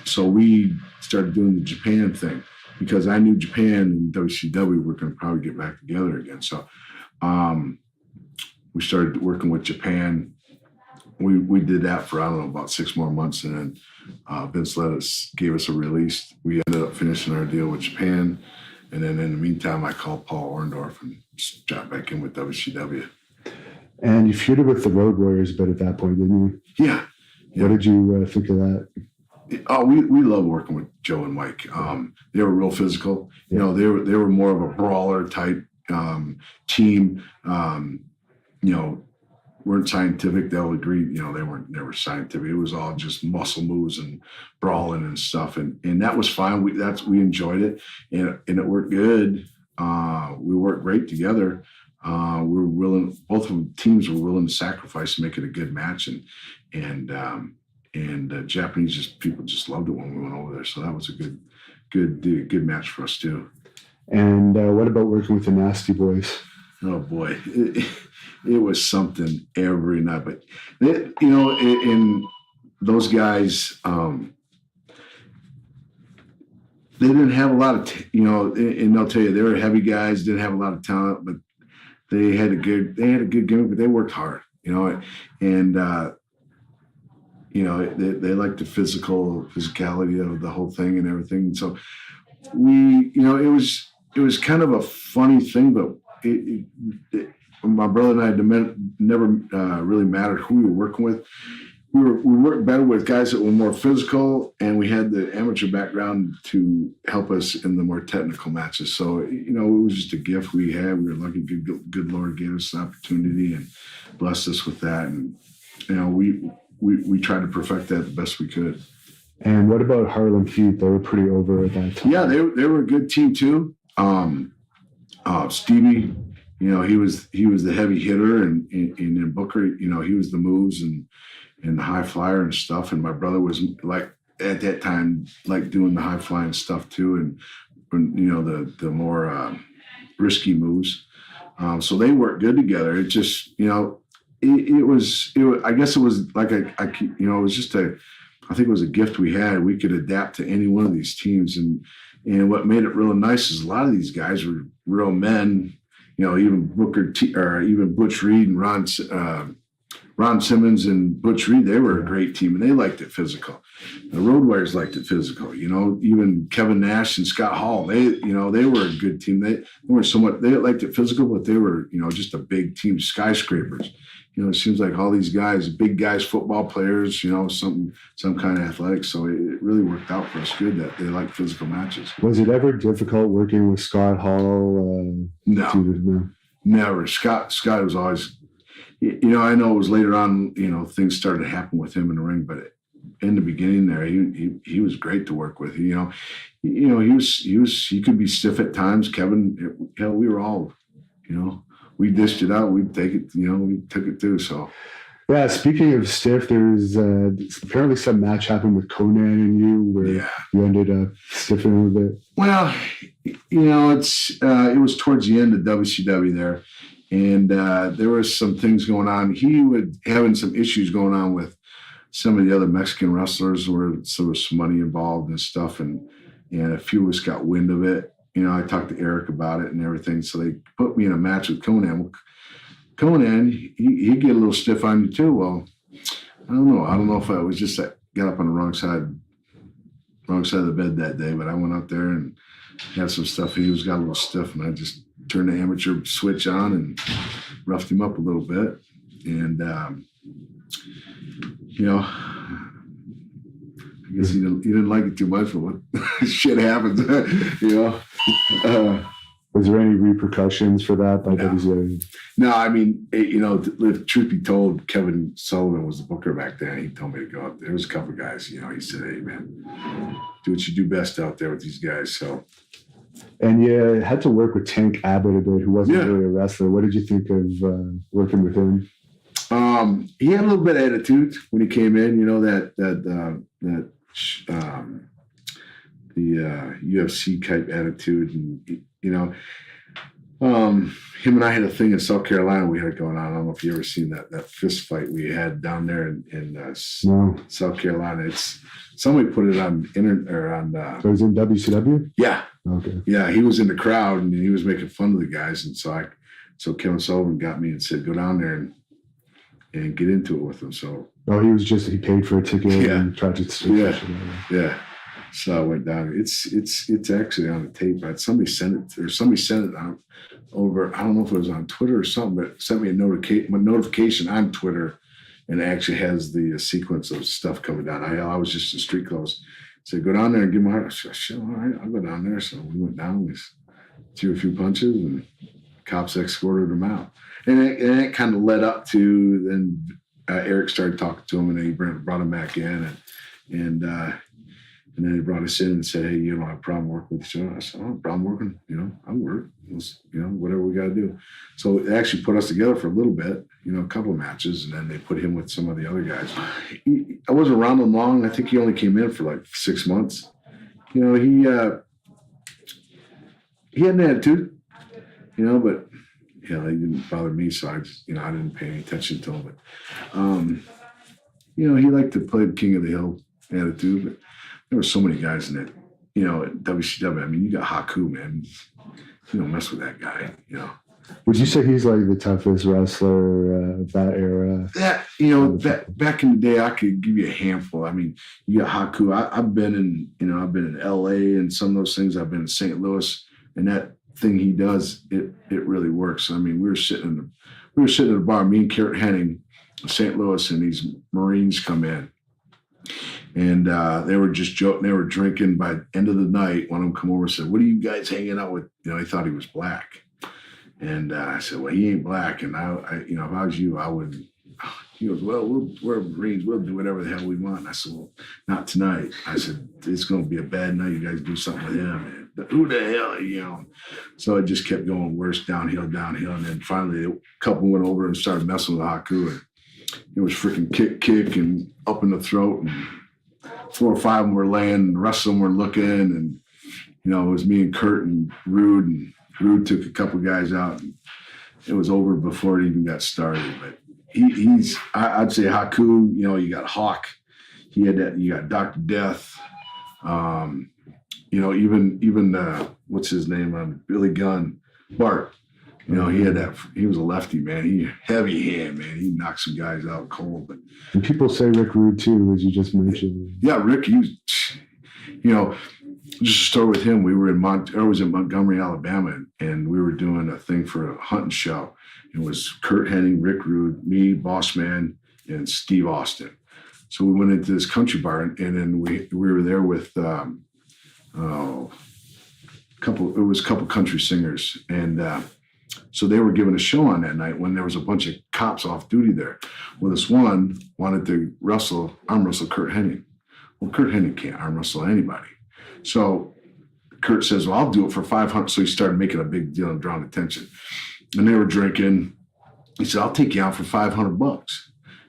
So we started doing the Japan thing, because I knew Japan and WCW were going to probably get back together again. So We started working with Japan. We did that for, I don't know, about 6 more months. And then Vince gave us a release. We ended up finishing our deal with Japan. And then in the meantime, I called Paul Orndorff and just got back in with WCW. And you feuded with the Road Warriors a bit at that point, didn't you? Yeah. What did you think of that? Oh, we love working with Joe and Mike. They were real physical. You know, they were more of a brawler type team. You know, weren't scientific. They'll agree. You know, they weren't never scientific. It was all just muscle moves and brawling and stuff, and that was fine. We enjoyed it, and it worked good. We worked great together. We were willing. Both of the teams were willing to sacrifice to make it a good match, and Japanese people just loved it when we went over there. So that was a good match for us too. And what about working with the Nasty Boys? Oh boy, it was something every night. But you know, in those guys, they didn't have a lot of, and they'll tell you they were heavy guys, didn't have a lot of talent, but they had a good gimmick. But they worked hard, you know, and they liked the physicality of the whole thing and everything. So it was kind of a funny thing, but my brother and I never really mattered who we were working with. We worked better with guys that were more physical, and we had the amateur background to help us in the more technical matches. So, it was just a gift we had. We were lucky. Good Lord gave us the opportunity and blessed us with that. And, we tried to perfect that the best we could. And what about Harlem Heat? They were pretty over at that time. Yeah, they were a good team too. Stevie, he was the heavy hitter, and then Booker, he was the moves and the high flyer and stuff. And my brother was like at that time like doing the high flying stuff too, and the more risky moves. So they worked good together. It just it was I guess it was like it was just I think it was a gift we had. We could adapt to any one of these teams, and what made it real nice is a lot of these guys were real men. Even Booker or even Butch Reed and Ron Simmons and Butch Reed, they were a great team, and they liked it physical. The Road Warriors liked it physical. Even Kevin Nash and Scott Hall, they were a good team. They weren't so much, they liked it physical, but they were, just a big team, skyscrapers. It seems like all these guys, big guys, football players, some kind of athletics. So it really worked out for us good that they liked physical matches. Was it ever difficult working with Scott Hall? No, never. Scott was always, I know it was later on, things started to happen with him in the ring, but in the beginning there, he was great to work with. He could be stiff at times. Kevin, we were all, we dished it out. We'd take it, we took it too. So, yeah. Speaking of stiff, there's apparently some match happened with Conan and you where you ended up stiffing a bit. Well, it was towards the end of WCW there, and there was some things going on. He was having some issues going on with some of the other Mexican wrestlers where there was some money involved and stuff, and a few of us got wind of it. I talked to Eric about it and everything, so they put me in a match with Conan. Well, Conan, he'd get a little stiff on you too. Well, I don't know. I don't know if I was just got up on the wrong side of the bed that day, but I went out there and had some stuff. He got a little stiff, and I just turned the amateur switch on and roughed him up a little bit. And, I guess he didn't like it too much, but what shit happens, Was there any repercussions for that by WCW? No, I mean, truth be told, Kevin Sullivan was the booker back then. He told me to go up there. There was a couple of guys, he said, "Hey, man, do what you do best out there with these guys." So, and you had to work with Tank Abbott a bit, who wasn't really a wrestler. What did you think of working with him? He had a little bit of attitude when he came in. The UFC type attitude, and him and I had a thing in South Carolina we had going on. I don't know if you ever seen that fist fight we had down there in South Carolina. Somebody put it on internet or on. So it was in WCW. Yeah. Okay. Yeah, he was in the crowd and he was making fun of the guys, and so So Kevin Sullivan got me and said, go down there and get into it with them. So he paid for a ticket and tried to yeah. So I went down. It's actually on the tape. Somebody sent it out over. I don't know if it was on Twitter or something, but sent me a notification on Twitter, and it actually has the sequence of stuff coming down. I was just in street clothes. Said, go down there and give my heart. I said, sure, all right, I'll go down there. So we went down. We threw a few punches, and cops escorted him out. And it kind of led up to then Eric started talking to him, and then he brought him back in, and then he brought us in and said, hey, you don't have a problem working with each other. I said, I don't have a problem working. I work. Whatever we got to do. So it actually put us together for a little bit, a couple of matches, and then they put him with some of the other guys. I wasn't around him long. I think he only came in for like 6 months. He had an attitude, but he didn't bother me, so I didn't pay any attention to him. But he liked to play the king of the hill attitude. But there were so many guys in it, at WCW. I mean, you got Haku, man. You don't mess with that guy, Would you say he's like the toughest wrestler of that era? Back in the day, I could give you a handful. I mean, you got Haku. I've been in LA and some of those things. I've been in St. Louis, and that thing he does, it really works. I mean, we were sitting at a bar, me and Kurt Hennig, in St. Louis, and these Marines come in. And they were just joking. They were drinking. By the end of the night, one of them come over and said, what are you guys hanging out with? He thought he was black. And I said, well, he ain't black. And I if I was you, I wouldn't. He goes, well, we're Marines. We'll do whatever the hell we want. And I said, well, not tonight. I said, it's going to be a bad night. You guys do something with him. And who the hell, So it just kept going worse, downhill. And then finally, a couple went over and started messing with Haku. And it was freaking kick, and up in the throat. And 4 or 5 of them were laying, and the rest of them were looking. And, it was me and Kurt and Rude. And Rude took a couple guys out. And it was over before it even got started. But I'd say Haku, you got Hawk. He had that. You got Dr. Death. Even what's his name? Billy Gunn. Bart. He had that. He was a lefty, man. He heavy hand, man. He knocked some guys out cold. But and people say Rick Rude too, as you just mentioned. Yeah, Rick. He was, just to start with him. We were I was in Montgomery, Alabama, and we were doing a thing for a hunting show. It was Kurt Hennig, Rick Rude, me, Boss Man, and Steve Austin. So we went into this country bar, and then we were there with a couple country singers, and so they were giving a show on that night when there was a bunch of cops off duty there. Well, this one wanted to arm wrestle Kurt Hennig. Well, Kurt Hennig can't arm wrestle anybody. So Kurt says, well, I'll do it for $500. So he started making a big deal and drawing attention. And they were drinking. He said, I'll take you out for $500.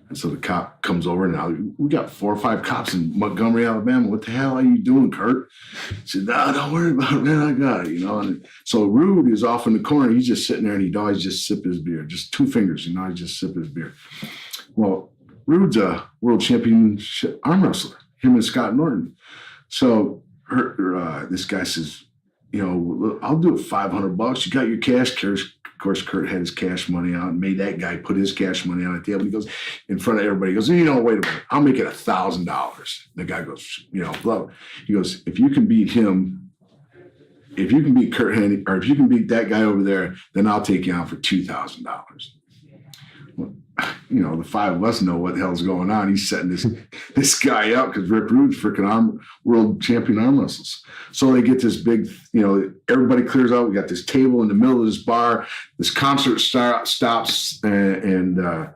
And so the cop comes over, and now we got 4 or 5 cops in Montgomery, Alabama. What the hell are you doing, Kurt? He said, no, don't worry about it, man. I got it, And so Rude is off in the corner. He's just sitting there, and he'd always just sip his beer, just 2 fingers, he'd just sip his beer. Well, Rude's a world championship arm wrestler, him and Scott Norton. So this guy says, I'll do it $500. You got your cash. Of course, Kurt had his cash money out and made that guy put his cash money on the table. He goes in front of everybody. He goes, wait a minute. I'll make it $1,000. The guy goes, blow. He goes, if you can beat him, if you can beat Kurt Hennig, or if you can beat that guy over there, then I'll take you out for $2,000. Well, the 5 of us know what the hell's going on. He's setting this guy up because Rick Rude's freaking world champion arm wrestles. So they get this big, everybody clears out. We got this table in the middle of this bar. This concert stops, and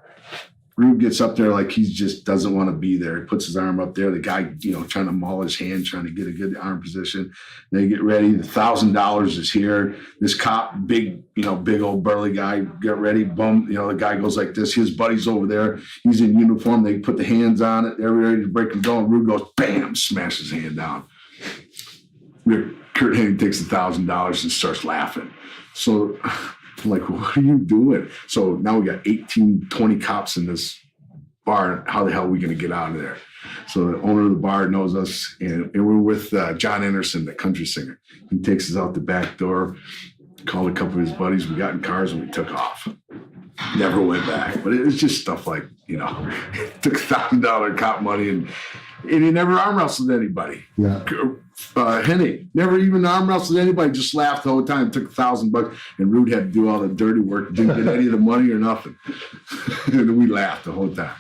Rude gets up there like he just doesn't want to be there. He puts his arm up there. The guy, trying to maul his hand, trying to get a good arm position. They get ready. The $1,000 is here. This cop, big old burly guy, get ready. Boom. The guy goes like this. His buddy's over there. He's in uniform. They put the hands on it. They're ready to break him down. Rude goes, bam, smashes his hand down. Kurt Hennig takes the $1,000 and starts laughing. So I'm like, what are you doing? So now we got 18, 20 cops in this bar. How the hell are we going to get out of there? So the owner of the bar knows us, and we're with John Anderson, the country singer. He takes us out the back door. called a couple of his buddies. We got in cars and we took off. Never went back. But it was just stuff like, took $1,000 cop money and he never arm wrestled anybody. Yeah. Hennig never even arm wrestled anybody. Just laughed the whole time. Took $1,000, and Rude had to do all the dirty work. Didn't get any of the money or nothing. And we laughed the whole time.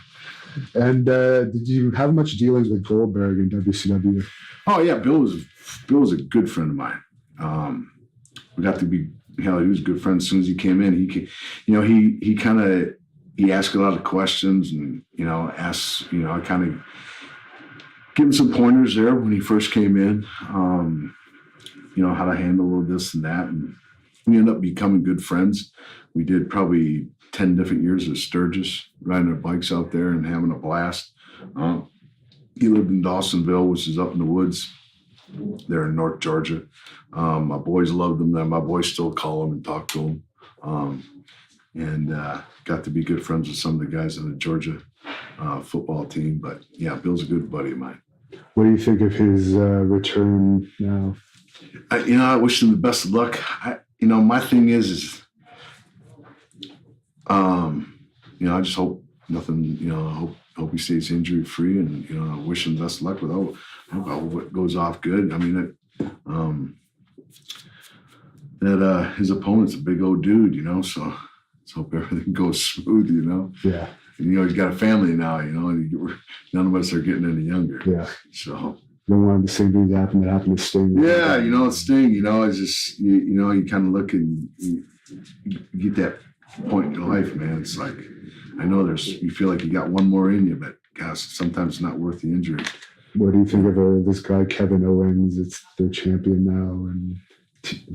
And did you have much dealings with Goldberg in WCW? Oh yeah, Bill was a good friend of mine. We got to be he was a good friend as soon as he came in. He asked a lot of questions and I kind of give him some pointers there when he first came in. How to handle this and that, and we ended up becoming good friends. We did probably 10 different years of Sturgis, riding our bikes out there and having a blast. He lived in Dawsonville, which is up in the woods there in North Georgia. My boys loved him. My boys still call him and talk to him. And got to be good friends with some of the guys on the Georgia football team. But yeah, Bill's a good buddy of mine. What do you think of his return now? I wish him the best of luck. My thing is I just hope nothing, hope he stays injury free, and I wish him best of luck with all. I hope it goes off good. I mean, his opponent's a big old dude, so let's hope everything goes smooth, Yeah. And, he's got a family now, and none of us are getting any younger. Yeah. So. Don't want the same thing that happened to Sting. Yeah, Sting, it's just, you kind of look and you get that point in your life, man. It's like, I know you feel like you got one more in you, but gosh, sometimes it's not worth the injury. What do you think of this guy, Kevin Owens? It's their champion now, and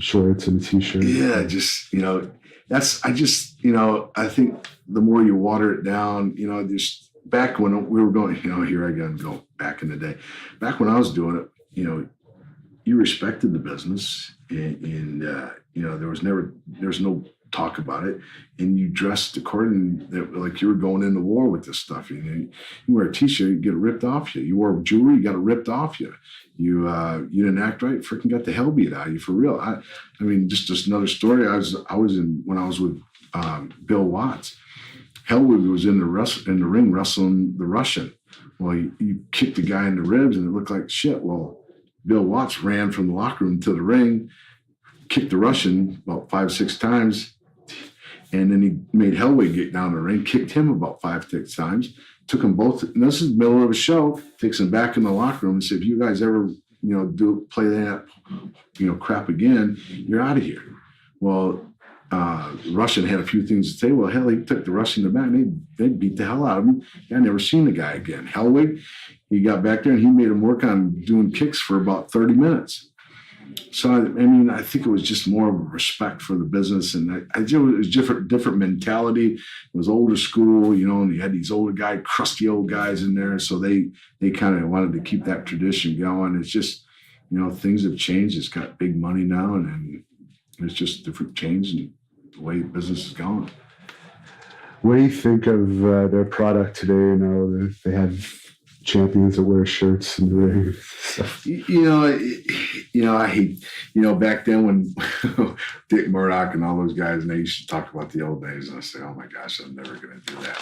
shorts and a t-shirt. Yeah, just, I think the more you water it down, just back when we were going, here I go back in the day. Back when I was doing it, you respected the business and there was no talk about it, and you dressed according like you were going into war with this stuff. You wear a t-shirt, you get it ripped off you. You wore jewelry, you got it ripped off you. You didn't act right, freaking got the hell beat out of you for real. I mean, just another story. I was when I was with Bill Watts. Hellwood was in the ring wrestling the Russian. Well, you kicked the guy in the ribs and it looked like shit. Well, Bill Watts ran from the locker room to the ring, kicked the Russian about 5-6 times, and then he made Hellway get down the ring, kicked him about 5-6 times, took them both. And this is the middle of a show, takes them back in the locker room and said, if you guys ever, play that, crap again, you're out of here. Well, Russian had a few things to say. Well, hell, he took the Russian to the back and they beat the hell out of him. I never seen the guy again. Hellwig, he got back there and he made him work on doing kicks for about 30 minutes. So, I think it was just more of a respect for the business. And it was different mentality. It was older school, and you had these older guys, crusty old guys in there. So they kind of wanted to keep that tradition going. It's just, things have changed. It's got big money now and it's just different change in the way business is going. What do you think of their product today? They have champions that wear shirts in the ring. I hate, back then when Dick Murdoch and all those guys, and they used to talk about the old days, and I say, oh my gosh, I'm never going to do that.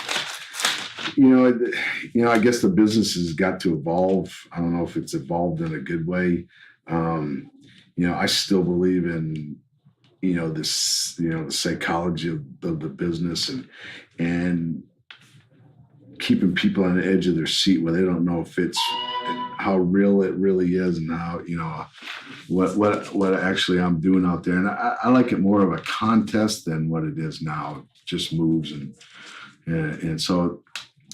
I guess the business has got to evolve. I don't know if it's evolved in a good way. I still believe in, this, the psychology of the business and keeping people on the edge of their seat where they don't know if it's how real it really is and how, what actually I'm doing out there. And I like it more of a contest than what it is now. It just moves. And so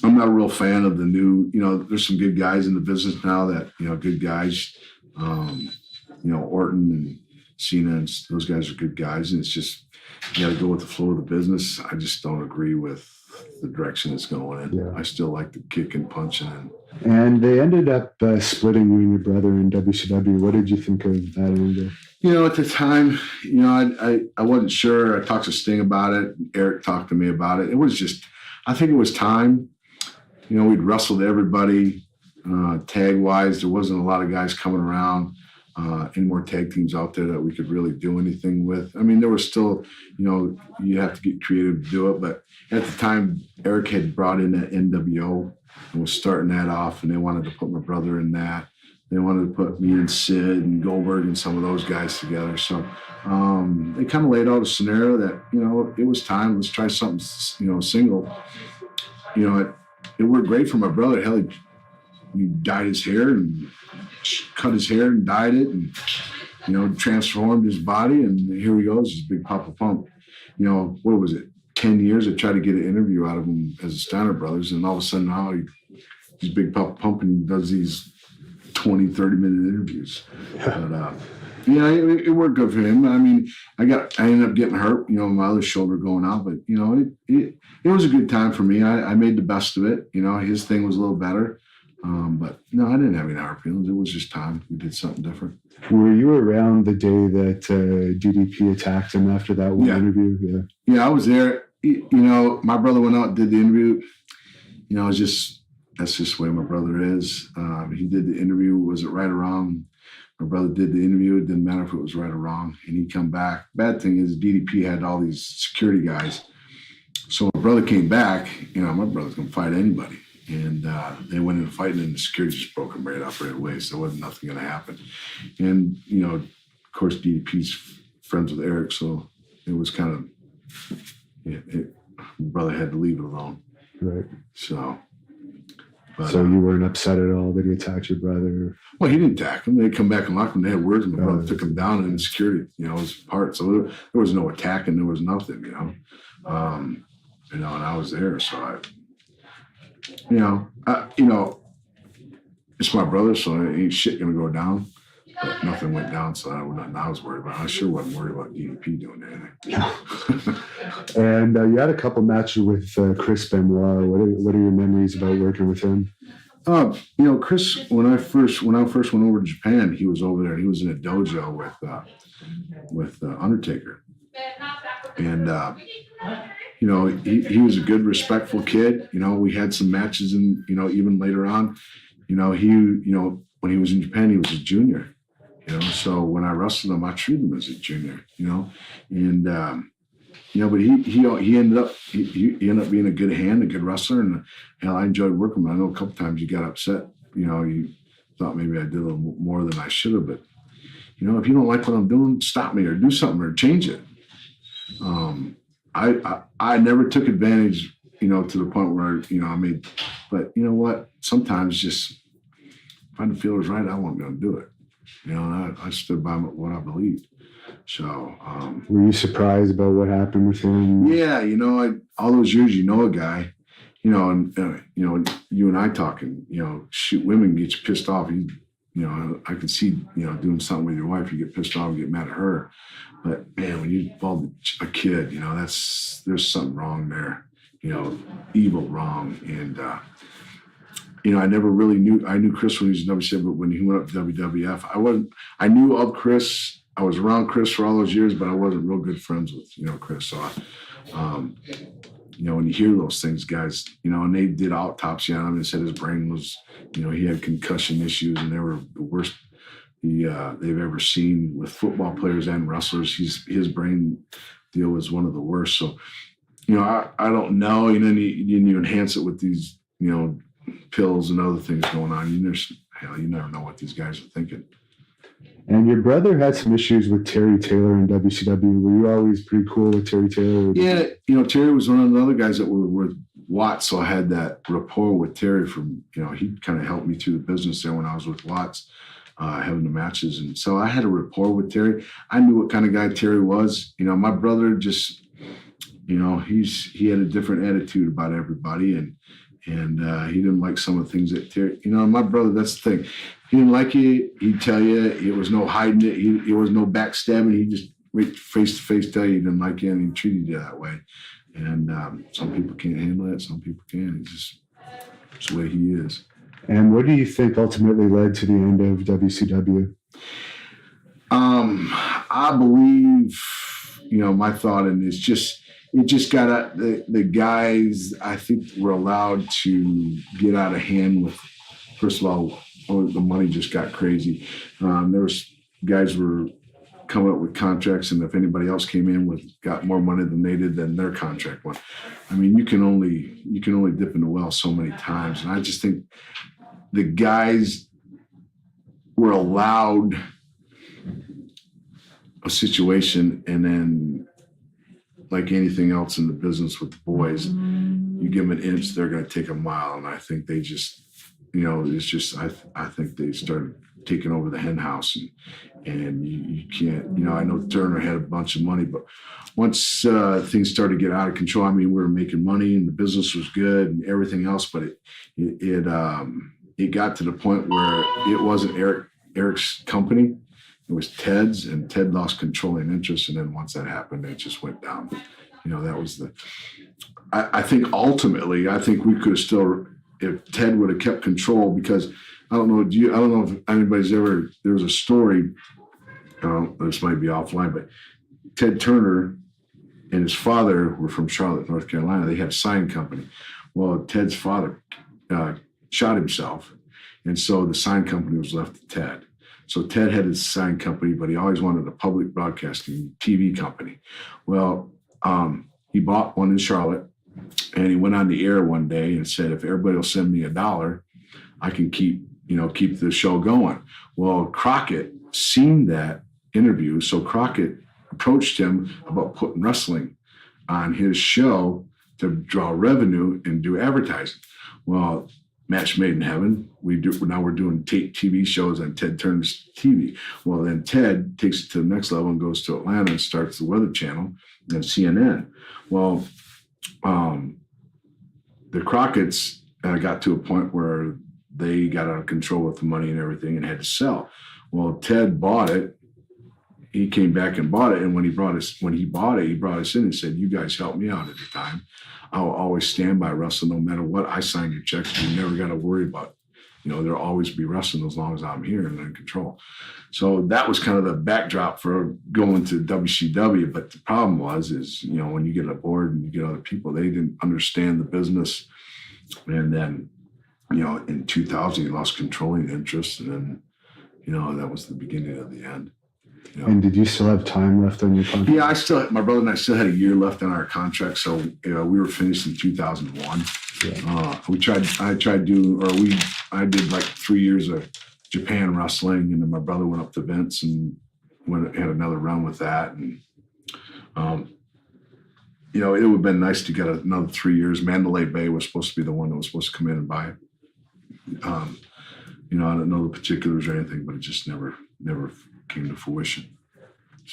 I'm not a real fan of the new, there's some good guys in the business now that, good guys, Orton and Cena, and those guys are good guys. And it's just, you got to go with the flow of the business. I just don't agree with the direction it's going in. Yeah. I still like the kick and punching. And they ended up splitting you and your brother in WCW. What did you think of that angle? At the time, I wasn't sure. I talked to Sting about it. Eric talked to me about it. It was just, I think it was time. We'd wrestled everybody tag-wise. There wasn't a lot of guys coming around. any more tag teams out there that we could really do anything with. I mean, there was still, you have to get creative to do it. But at the time, Eric had brought in that NWO and was starting that off, and they wanted to put my brother in that. They wanted to put me and Sid and Goldberg and some of those guys together. So they kind of laid out a scenario that, it was time. Let's try something, single. It worked great for my brother. Hell, he dyed his hair and cut his hair and dyed it and, transformed his body. And here he goes, he's Big Papa Pump. What was it? 10 years I tried to get an interview out of him as the Steiner brothers. And all of a sudden now he's Big Papa Pump and he does these 20, 30-minute interviews. But, it worked good for him. I mean, I ended up getting hurt, my other shoulder going out, but, it was a good time for me. I made the best of it. His thing was a little better. But no, I didn't have any hard feelings. It was just time. We did something different. Were you around the day that DDP attacked him after that one interview? Yeah, I was there. My brother went out and did the interview. It's just, that's just the way my brother is. He did the interview. Was it right or wrong? My brother did the interview. It didn't matter if it was right or wrong. And he come back. Bad thing is DDP had all these security guys. So my brother came back. My brother's going to fight anybody. And they went into fighting, and the security just broke him right up right away. So there wasn't nothing going to happen. And, of course, DDP's friends with Eric. So it was kind of, my brother had to leave it alone. Right. So you weren't upset at all that he attacked your brother? Well, he didn't attack him. They come back and locked him. They had words. My brother took him down, and the security, was part. So there was no attacking. There was nothing, and I was there. So it's my brother, so ain't shit gonna go down. But nothing went down, so nothing I was worried about. I sure wasn't worried about DDP doing anything. And you had a couple matches with Chris Benoit. What are your memories about working with him? Chris, when I first went over to Japan, he was over there. He was in a dojo with Undertaker, and he was a good, respectful kid. We had some matches, and even later on, when he was in Japan, he was a junior. So when I wrestled him, I treated him as a junior. And but he ended up being a good hand, a good wrestler, and I enjoyed working with him. I know a couple times you got upset. You thought maybe I did a little more than I should have, but if you don't like what I'm doing, stop me or do something or change it. I never took advantage, to the point where I made. But you know what? Sometimes just if I didn't feel it was right, I wasn't going to do it. I stood by what I believed. So, were you surprised about what happened with him? Yeah, all those years, a guy, and you and I talking, shoot, women get you pissed off. I could see, doing something with your wife, you get pissed off and get mad at her. But man, when you involve a kid, there's something wrong there, evil wrong. And, I never really I knew Chris when he was in WCW, but when he went up to WWF, I knew of Chris. I was around Chris for all those years, but I wasn't real good friends with, Chris. So, when you hear those things, guys, and they did autopsy on him and said his brain was, he had concussion issues, and they were the worst they've ever seen with football players and wrestlers. His brain deal was one of the worst. So, I don't know. And then you enhance it with these, pills and other things going on. You never know what these guys are thinking. And your brother had some issues with Terry Taylor in WCW. Were you always pretty cool with Terry Taylor? Yeah, Terry was one of the other guys that were with Watts, so I had that rapport with Terry from, he kind of helped me through the business there when I was with Watts, having the matches. And so I had a rapport with Terry. I knew what kind of guy Terry was. My brother just, he had a different attitude about everybody, and he didn't like some of the things that Terry, my brother, that's the thing. He didn't like you, he'd tell you. It was no hiding it. He was no backstabbing. He just wait face to face tell you he didn't like you, and he treated you that way. And some people can't handle it. Some people can. It's the way he is. And what do you think ultimately led to the end of WCW? I believe, my thought, and it just got the guys, I think, were allowed to get out of hand with, first of all, the money just got crazy. There was guys were coming up with contracts, and if anybody else came in got more money than they did, then their contract went. I mean, you can only dip in the well so many times, and I just think the guys were allowed a situation, and then, like anything else in the business with the boys, you give them an inch, they're going to take a mile, and I think they just, it's just I think they started taking over the hen house, and you can't, I know Turner had a bunch of money, but once things started to get out of control, I mean, we were making money and the business was good and everything else, but it got to the point where it wasn't Eric's company, it was Ted's, and Ted lost controlling interest, and then once that happened, it just went down. That was I think ultimately, I think we could have still, if Ted would have kept control, because I don't know if anybody's ever, there was a story, this might be offline, but Ted Turner and his father were from Charlotte, North Carolina. They had a sign company. Well, Ted's father shot himself, and so the sign company was left to Ted. So Ted had his sign company, but he always wanted a public broadcasting TV company. Well, he bought one in Charlotte, and he went on the air one day and said, if everybody will send me $1, I can keep the show going. Well, Crockett seen that interview, so Crockett approached him about putting wrestling on his show to draw revenue and do advertising. Well, match made in heaven. Now we're doing TV shows on Ted Turner's TV. Well, then Ted takes it to the next level and goes to Atlanta and starts the Weather Channel and CNN. Well, the Crockett's got to a point where they got out of control with the money and everything and had to sell. Well, Ted bought it. He came back and bought it, and when he bought it, he brought us in and said, "You guys helped me out at the time. I'll always stand by wrestling no matter what. I signed your checks. You never got to worry about, there'll always be wrestling as long as I'm here and in control." So that was kind of the backdrop for going to WCW. But the problem is when you get a board and you get other people, they didn't understand the business, and then in 2000 he lost controlling interest, and then that was the beginning of the end. And did you still have time left on your contract? Yeah, my brother and I still had a year left on our contract. So we were finished in 2001. Yeah. I did like 3 years of Japan wrestling, and then my brother went up to Vince and had another run with that. And it would have been nice to get another 3 years. Mandalay Bay was supposed to be the one that was supposed to come in and buy it. I don't know the particulars or anything, but it just never came to fruition.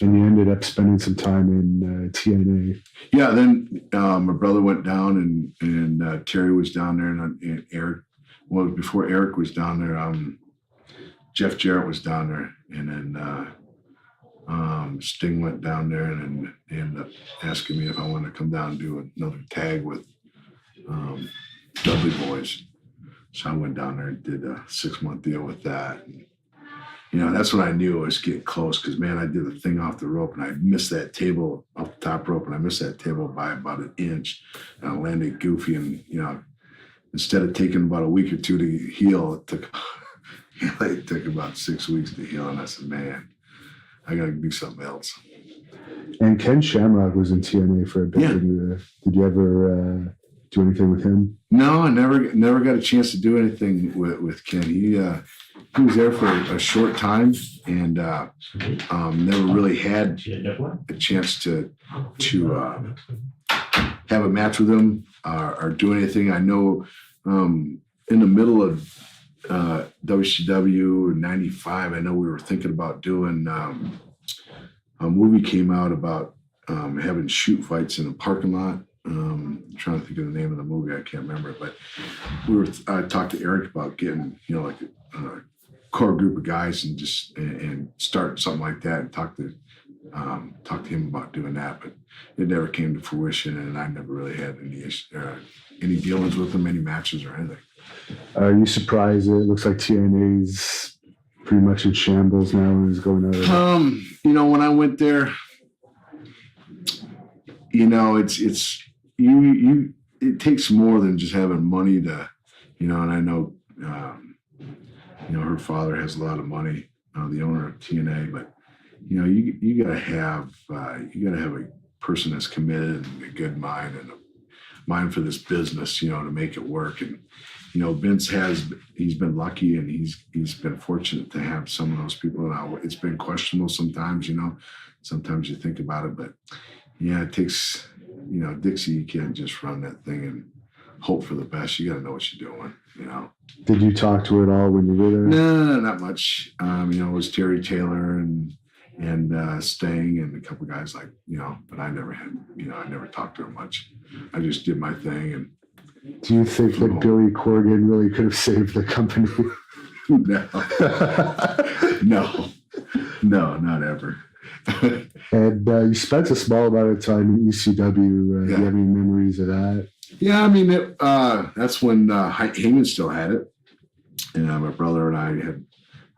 And you ended up spending some time in TNA. Yeah, then my brother went down, and Terry was down there, and Eric. Well, before Eric was down there, Jeff Jarrett was down there, and then Sting went down there, and ended up asking me if I wanted to come down and do another tag with Dudley Boys. So I went down there and did a 6-month deal with that. And, that's when I knew I was getting close, because, man, I did a thing off the rope, and I missed that table off the top rope, and I missed that table by about an inch. And I landed goofy, and, instead of taking about a week or two to heal, it took about 6 weeks to heal. And I said, man, I got to do something else. And Ken Shamrock was in TNA for a bit. Yeah. Did you ever do anything with him? No, I never got a chance to do anything with Ken. He was there for a short time, and never really had a chance to have a match with him or do anything. I know in the middle of WCW in '95, I know we were thinking about doing a movie came out about having shoot fights in a parking lot. I'm trying to think of the name of the movie. I can't remember it, but I talked to Eric about getting, like a core group of guys and start something like that, and talk to him about doing that, but it never came to fruition, and I never really had any dealings with him, any matches or anything. Are you surprised it looks like TNA's pretty much in shambles now and is going out of when I went there, it's it takes more than just having money to, and I know, her father has a lot of money, the owner of TNA. But you got to have a person that's committed and a good mind and a mind for this business, to make it work. And Vince he's been lucky, and he's been fortunate to have some of those people. Now it's been questionable sometimes, sometimes you think about it, but yeah, it takes, Dixie, you can't just run that thing and hope for the best. You got to know what you're doing, Did you talk to her at all when you were there? No, not much. It was Terry Taylor and Stang and a couple guys but I never had, I never talked to her much. I just did my thing. And do you think that Billy Corgan really could have saved the company? No, not ever. And you spent a small amount of time in ECW. Do you have any memories of that? Yeah, that's when Heyman still had it. And my brother and I had,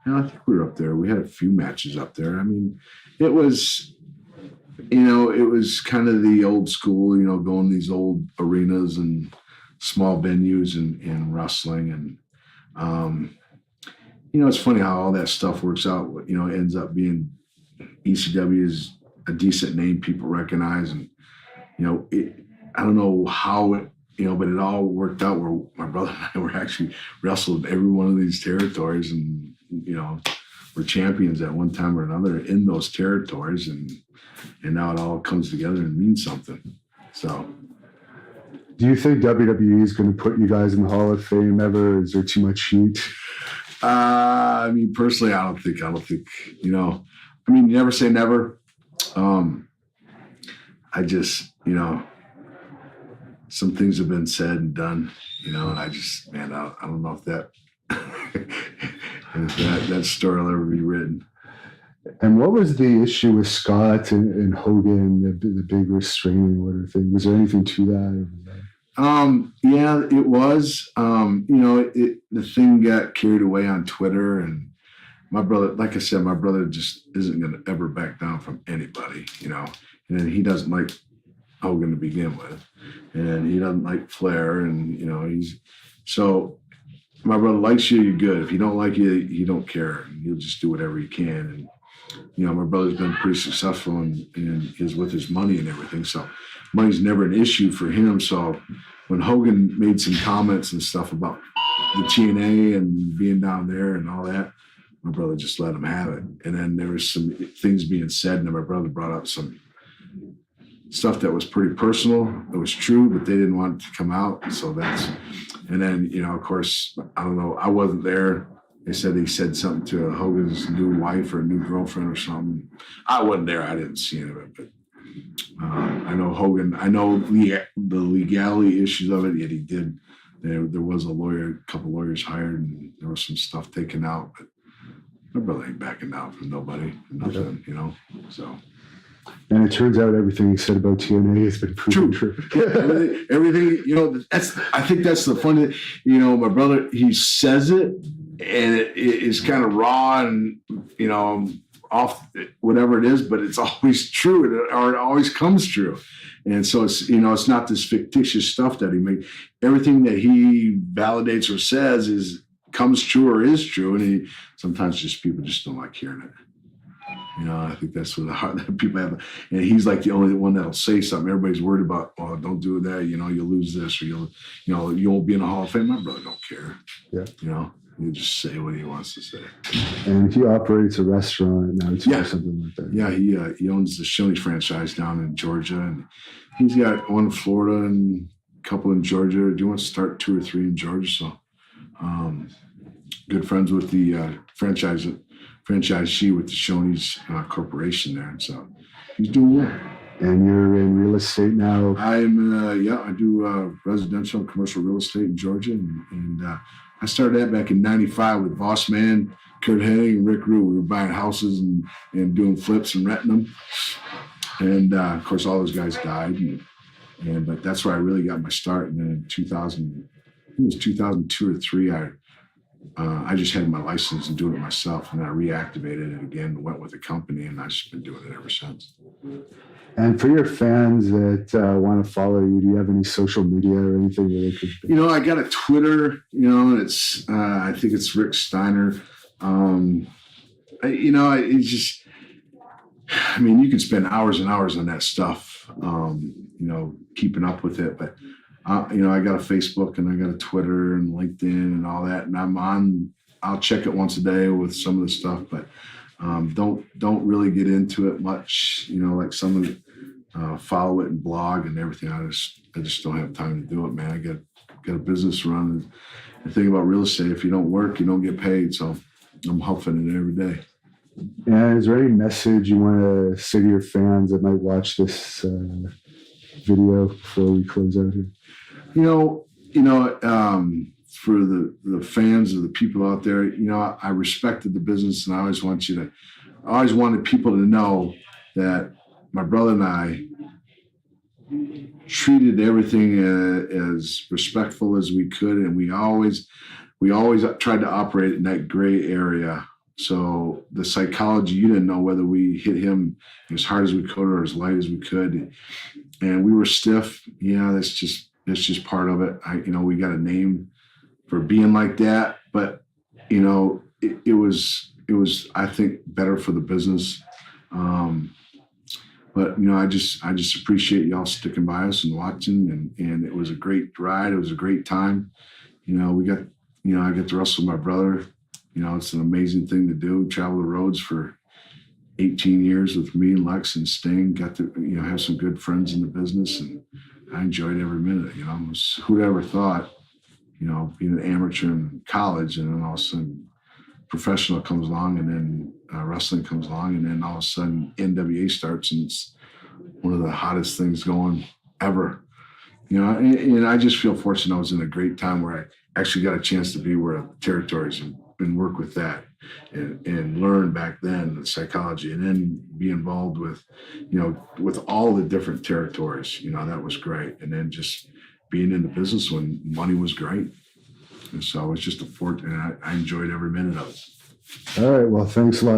I think we were up there. We had a few matches up there. It was, it was kind of the old school, going to these old arenas and small venues and wrestling. And, it's funny how all that stuff works out. Ends up being ECW is a decent name people recognize. And, I don't know how it, but it all worked out where my brother and I were actually wrestled every one of these territories, and, we're champions at one time or another in those territories. And now it all comes together and means something. So. Do you think WWE is going to put you guys in the Hall of Fame ever? Is there too much heat? Personally, I don't think, you never say never. I just, some things have been said and done, and I just, I don't know if that, that story will ever be written. And what was the issue with Scott and Hogan, the big restraining order thing? Was there anything to that? Yeah, it was. The thing got carried away on Twitter, and my brother, like I said, my brother just isn't going to ever back down from anybody, and he doesn't like Hogan to begin with, and he doesn't like Flair, and, so my brother likes you, you're good. If he don't like you, he don't care, and he'll just do whatever he can. And, my brother's been pretty successful and is with his money and everything. So money's never an issue for him. So when Hogan made some comments and stuff about the TNA and being down there and all that, my brother just let him have it. And then there was some things being said, and then my brother brought up some stuff that was pretty personal. It was true, but they didn't want it to come out. So and then, of course, I don't know, I wasn't there. They said he said something to Hogan's new wife or new girlfriend or something. I wasn't there. I didn't see any of it, but I know Hogan. I know the legality issues of it. Yet he did. There was a couple lawyers hired, and there was some stuff taken out. But my brother ain't backing down from nobody, nothing, So. And it turns out everything he said about TNA has been proven true. Everything, I think that's the funny, my brother, he says it, and it is kind of raw and, off whatever it is, but it's always true, or it always comes true. And so it's, it's not this fictitious stuff that he makes. Everything that he validates or says comes true or is true. And sometimes people just don't like hearing it. I think that's what the heart that people have. And he's like the only one that'll say something. Everybody's worried about, oh, don't do that. You'll lose this, or you won't be in the Hall of Fame. My brother don't care. Yeah. He'll just say what he wants to say. And he operates a restaurant now too, or something like that. Yeah, he owns the Shoney's franchise down in Georgia, and he's got one in Florida and a couple in Georgia. Do you want to start 2 or 3 in Georgia? So, good friends with the franchisee with the Shoney's corporation there, and so he's doing well. And you're in real estate now? I'm I do residential and commercial real estate in Georgia, and I started that back in '95 with Boss Man, Kurt Hennig, and Rick Rue. We were buying houses and doing flips and renting them, and of course all those guys died, but that's where I really got my start. And then in 2000, I think it was 2002 or 3, I just had my license and doing it myself, and I reactivated it again, went with the company, and I've just been doing it ever since. And for your fans that want to follow you, do you have any social media or anything that they could? I got a Twitter, and it's I think it's Rick Steiner. it's just, I mean, you can spend hours and hours on that stuff, keeping up with it. But, I got a Facebook and I got a Twitter and LinkedIn and all that. And I'll check it once a day with some of the stuff, but don't really get into it much, like some of the, follow it and blog and everything. I just don't have time to do it, man. I got a business to run. And the thing about real estate, if you don't work, you don't get paid. So I'm huffing it every day. And is there any message you want to say to your fans that might watch this video before we close out here? For the fans of the people out there, I respected the business, and I always wanted people to know that my brother and I treated everything as respectful as we could, and we always tried to operate in that gray area. So the psychology, you didn't know whether we hit him as hard as we could or as light as we could, and we were stiff. Yeah, that's just part of it. We got a name for being like that, but it was I think better for the business. But I just appreciate y'all sticking by us and watching, and it was a great ride. It was a great time. I get to wrestle my brother. It's an amazing thing to do. Travel the roads for 18 years with me and Lex and Sting. Got to have some good friends in the business, and I enjoyed every minute. Who'd ever thought, being an amateur in college, and then all of a sudden professional comes along, and then wrestling comes along, and then all of a sudden NWA starts, and it's one of the hottest things going ever. And I just feel fortunate I was in a great time where I actually got a chance to be where the territories and work with that and learn back then the psychology, and then be involved with, with all the different territories. That was great. And then just being in the business when money was great. And so it's just a fortune, and I enjoyed every minute of it. All right. Well, thanks a lot.